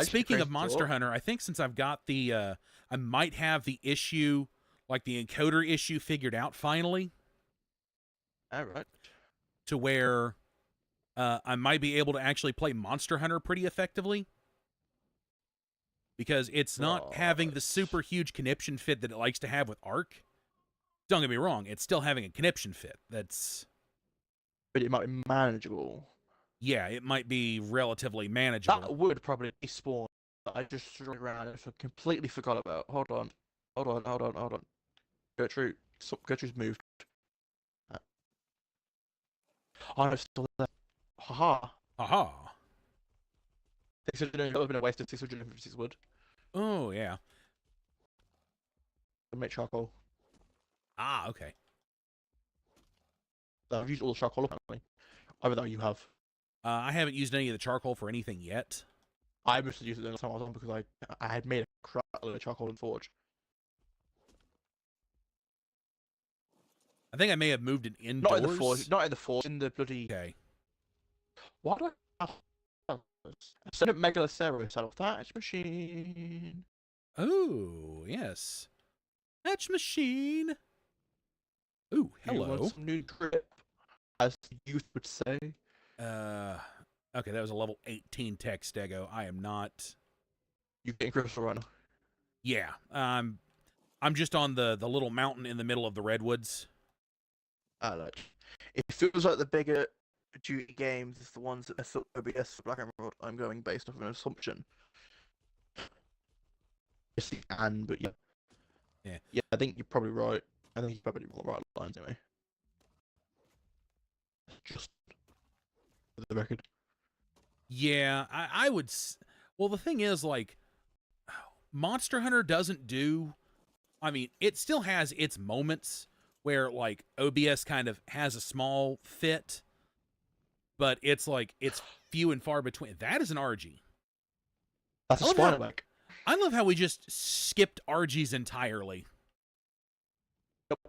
speaking of Monster Hunter, I think since I've got the I might have the issue, like the encoder issue, figured out finally. All right. To where I might be able to actually play Monster Hunter pretty effectively. Because it's not having the super huge conniption fit that it likes to have with Ark. Don't get me wrong, it's still having a conniption fit. But it might be manageable. Yeah, it might be relatively manageable. That would probably be spawn that I just threw around and completely forgot about. Hold on. Gertrude's moved. Oh, no, still there. Haha. Haha. 600 would have been a waste of 656 wood. Oh, yeah. To make charcoal. Ah, okay. I've used all the charcoal apparently. Either that or you have. I haven't used any of the charcoal for anything yet. I must have used it the last time I was on because I had made a crap load of charcoal in Forge. I think I may have moved it indoors. Not in the Forge, in the bloody... Okay. Why do I have... Send it Megaloceros out of thatch machine. Oh, yes. Thatch machine. Ooh, hello. You want some new grip, as the youth would say. Okay, that was a level 18 tech stego. I am not... You're getting crystal right now. Yeah, I'm just on the little mountain in the middle of the redwoods. It feels like the bigger duty games is the ones that are OBS for blackemrald. I'm going based off of an assumption. But yeah. Yeah, I think you're probably right. I think you're probably on the right lines anyway. Just for the record. Yeah, I would... Well, the thing is, like, Monster Hunter doesn't do... I mean, it still has its moments where, like, OBS kind of has a small fit, but it's, like, it's few and far between. That is an RG. That's a spider back. I love how we just skipped RGs entirely. Yep.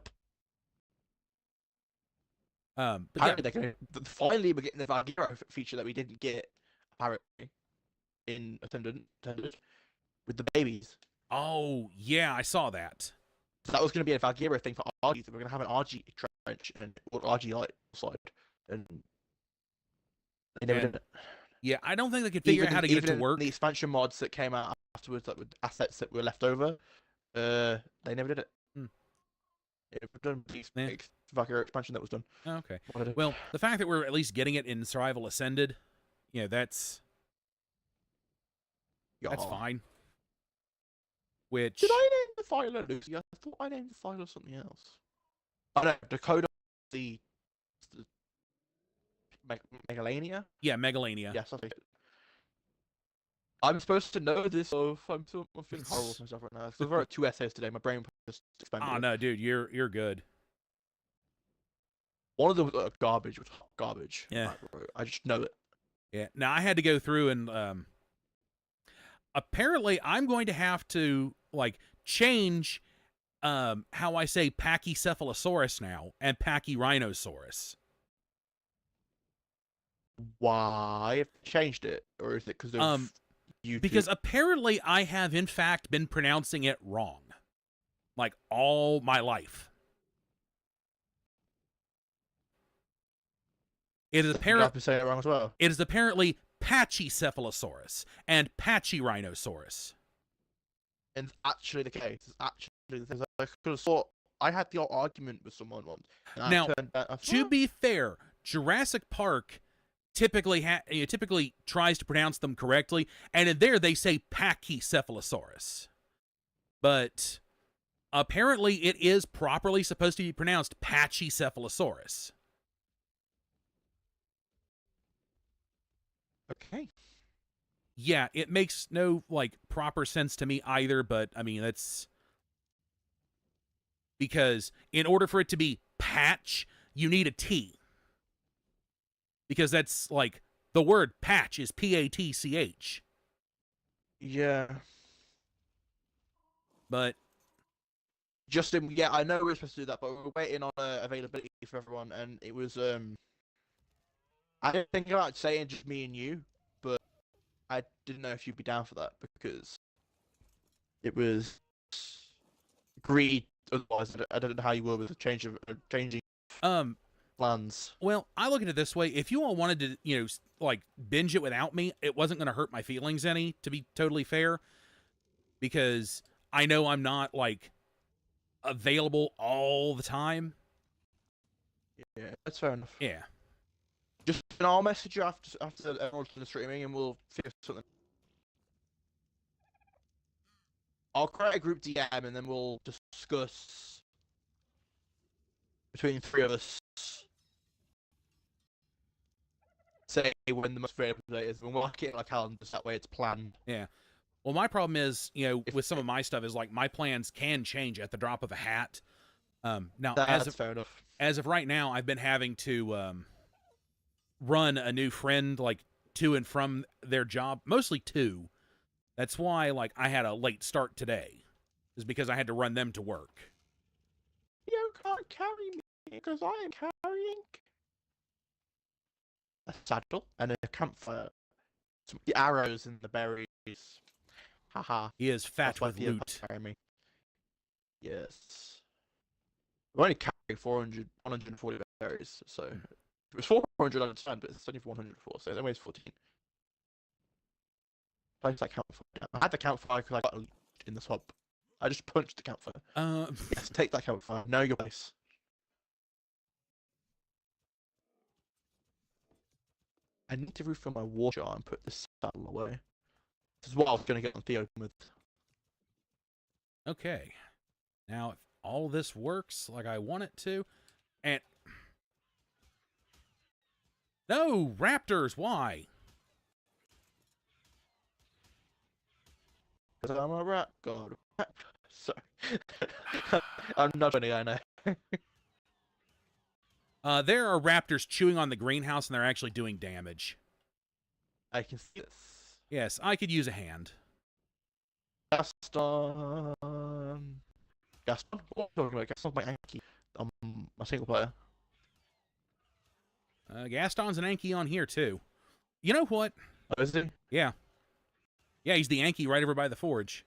But yeah, Apparently, they're gonna, finally we're getting the Valgyro feature that we didn't get apparently in attended with the babies. oh yeah, I saw that. So that was going to be a Valgyro thing for RG. So we're going to have an RG trench and RG light side, and they never And did it. yeah, I don't think they could figure out how to get it to in work. the expansion mods that came out afterwards, like with assets that were left over, they never did it. Hmm. It was done with Yeah. the Valkyrie expansion that was done. Oh, okay. Well, the fact that we're at least getting it in Survival Ascended, you know, that's fine. Which Did I name the file Lucy? I thought I named the file something else. Oh no, Dakota, the Megalania. yeah, Megalania. Yes, I think. I'm supposed to know this. So I'm feeling horrible with myself right now. So I wrote 2 essays today. My brain just expanded. Oh no, dude, you're good. One of them was garbage. Was garbage. Yeah. I just know it. Yeah. Now I had to go through and apparently I'm going to have to like change how I say Pachycephalosaurus now and Pachyrhinosaurus. Why have they changed it, or is it because of YouTube? Because apparently I have in fact been pronouncing it wrong, like all my life. It is apparently saying it wrong as well. It is apparently Pachycephalosaurus and Pachyrhinosaurus. And it's actually the case. It's actually the thing. I could have thought I had the argument with someone once. Now, to be fair, Jurassic Park typically typically tries to pronounce them correctly, and in there they say Pachycephalosaurus. But apparently it is properly supposed to be pronounced Pachycephalosaurus. Okay. Yeah, it makes no like proper sense to me either, but I mean that's because in order for it to be patch, you need a T. Because that's like the word patch is Patch. Yeah. But Justin, yeah, I know we're supposed to do that, but we're waiting on availability for everyone, and it was I didn't think about saying just me and you, but I didn't know if you'd be down for that because it was agreed. Otherwise, I don't know how you were with the changing plans. well, I look at it this way: if you all wanted to, you know, like binge it without me, it wasn't going to hurt my feelings any. To be totally fair, because I know I'm not like available all the time. Yeah, that's fair enough. Yeah. Just I'll message you after everyone's done the streaming, and we'll figure something. I'll create a group DM, and then we'll discuss between 3 of us. Say when the most available date is, and we'll mark it like calendars. That way, it's planned. Yeah. Well, my problem is, you know, with some of my stuff is like my plans can change at the drop of a hat. Now, That's fair enough. As of right now, I've been having to run a new friend like to and from their job, mostly to. That's why like I had a late start today, is because I had to run them to work. You can't carry me because I am carrying a saddle and a campfire. The arrows and the berries. Haha. He is fat with loot. Carry me. Yes. We only carry 140 berries, so it was 400 on its time, but it's only 104, so it weighs 14. Place that campfire. I had the campfire because I got loot in the swamp. I just punched the campfire. Yes, take that campfire. Know your place. I need to refill my water jar and put this saddle away. This is what I was going to get on Theo with. Okay. Now, if all this works like I want it to, and no raptors, why? Because I'm a rat god. Sorry. I'm not funny, I know. There are raptors chewing on the greenhouse, and they're actually doing damage. I can see this. Yes, I could use a hand. Gaston. Gaston? What am I talking about? Gaston's my Anki. A single player. Gaston's an Anki on here, too. You know what? Oh, is he? Yeah. Yeah, he's the Anki right over by the forge.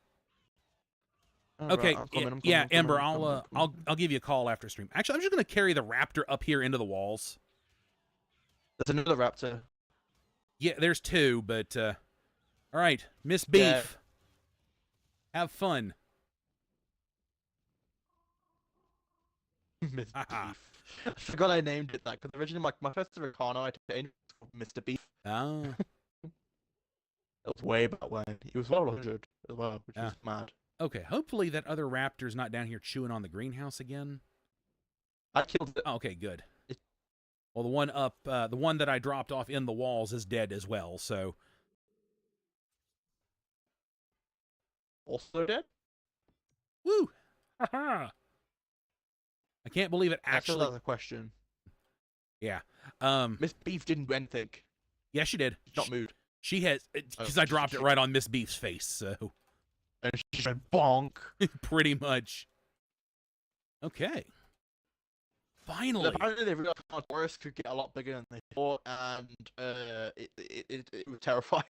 Oh, Okay, right, I'm coming, yeah, Ember, I'm coming. I'll give you a call after stream. Actually, I'm just gonna carry the raptor up here into the walls. There's another raptor. Yeah, there's two, but all right, Miss Beef, Yeah. have fun. Miss Beef. I forgot I named it that because originally my first Ricano I named it called Mr. Beef. Oh, That was way back when. He was level 100 as well, which is mad. okay. Hopefully that other raptor's not down here chewing on the greenhouse again. I killed it. Oh, okay, good. Well, the one up, the one that I dropped off in the walls is dead as well. So, Also dead? woo, haha. I can't believe it actually. That's a question. Yeah. Miss Beef didn't do anything. Yeah, she did. She's not moved. She has, because I dropped it right on Miss Beef's face. So, And she just went bonk. pretty much. Okay. Finally. Apparently they realized Taurus could get a lot bigger than they thought, and it was terrifying.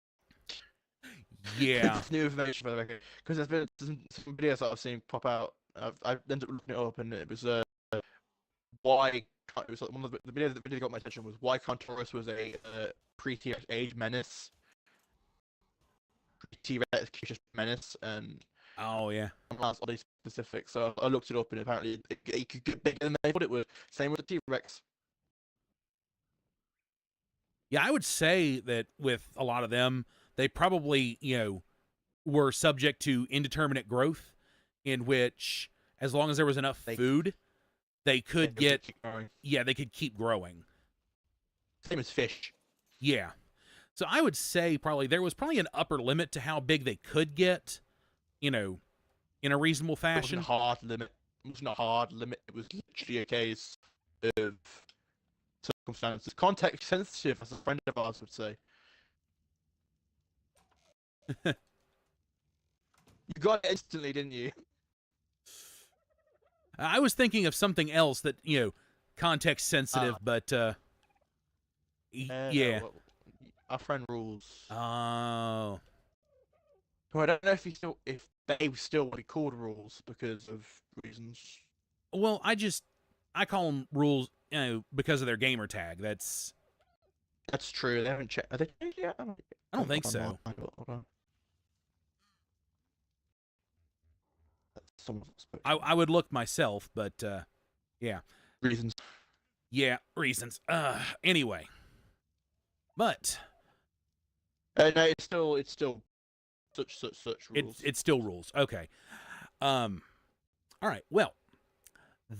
Yeah. It's new information for the record, because there's been some videos that I've seen pop out. I ended up looking it up, and it was why it was like one of the videos that really got my attention was why Taurus was a pre-T-Rex age menace, pre-T-Rex menace, and Oh yeah. that's oddly specific. So I looked it up, and apparently it could get bigger than they thought it would. Same with the T-Rex. Yeah, I would say that with a lot of them, they probably, were subject to indeterminate growth, in which, as long as there was enough food, they could get, they could keep growing. Same as fish. Yeah. So I would say there was probably an upper limit to how big they could get, in a reasonable fashion. It wasn't a hard limit. It wasn't a hard limit. It was literally a case of circumstances. Context sensitive, as a friend of ours would say. You got it instantly, didn't you? I was thinking of something else that, context sensitive, but, yeah. No, our friend rules. Oh. So I don't know if they still want to be called rules because of reasons. Well, I call them rules, because of their gamer tag. That's true. They haven't checked. Are they changed yet? I don't think so. Hold on. I would look myself, but yeah. Reasons. Yeah, reasons. Anyway. But No, it's still such rules. It's still rules. Okay. All right. Well,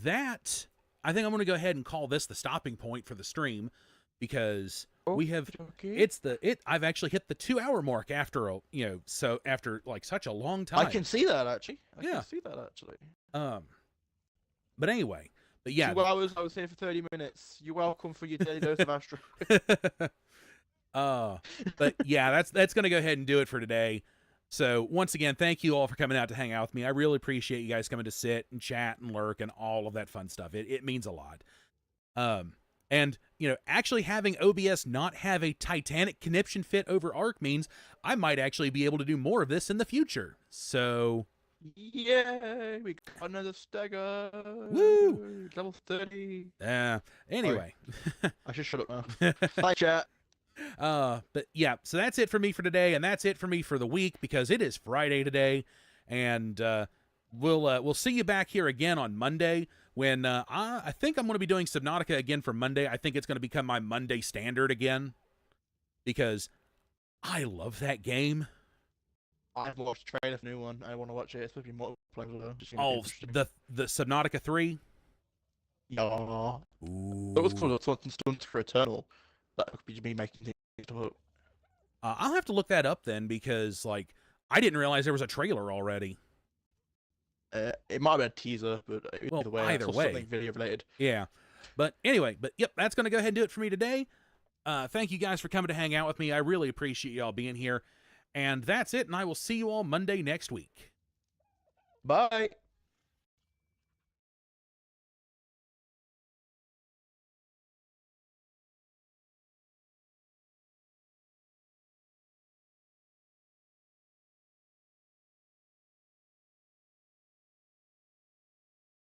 that I think I'm going to go ahead and call this the stopping point for the stream, because we have I've actually hit the 2-hour mark after after like such a long time. I can see that actually. I can see that actually. But anyway, but yeah. 2 hours. I was here for 30 minutes. You're welcome for your daily dose of Astro. But yeah, that's going to go ahead and do it for today. So once again, thank you all for coming out to hang out with me. I really appreciate you guys coming to sit and chat and lurk and all of that fun stuff. It means a lot. And actually having OBS not have a Titanic conniption fit over Ark means I might actually be able to do more of this in the future. So yay, we got another stagger. Woo! Level 30. Anyway. I should shut up now. Bye, chat. But yeah, so that's it for me for today, and that's it for me for the week, because it is Friday today, and we'll see you back here again on Monday, when I think I'm going to be doing Subnautica again for Monday. I think it's going to become my Monday standard again, because I love that game. I've watched a trailer for the new one. I want to watch it. It's supposed to be multiplayer. Oh, the Subnautica 3? Yeah. Ooh. That was called Stunts for Eternal. That could be me making things up. I'll have to look that up then, because I didn't realize there was a trailer already. It might have been a teaser, but either way, something video related. Yeah, but anyway, yep, that's going to go ahead and do it for me today. Thank you guys for coming to hang out with me. I really appreciate y'all being here. And that's it, and I will see you all Monday next week. Bye.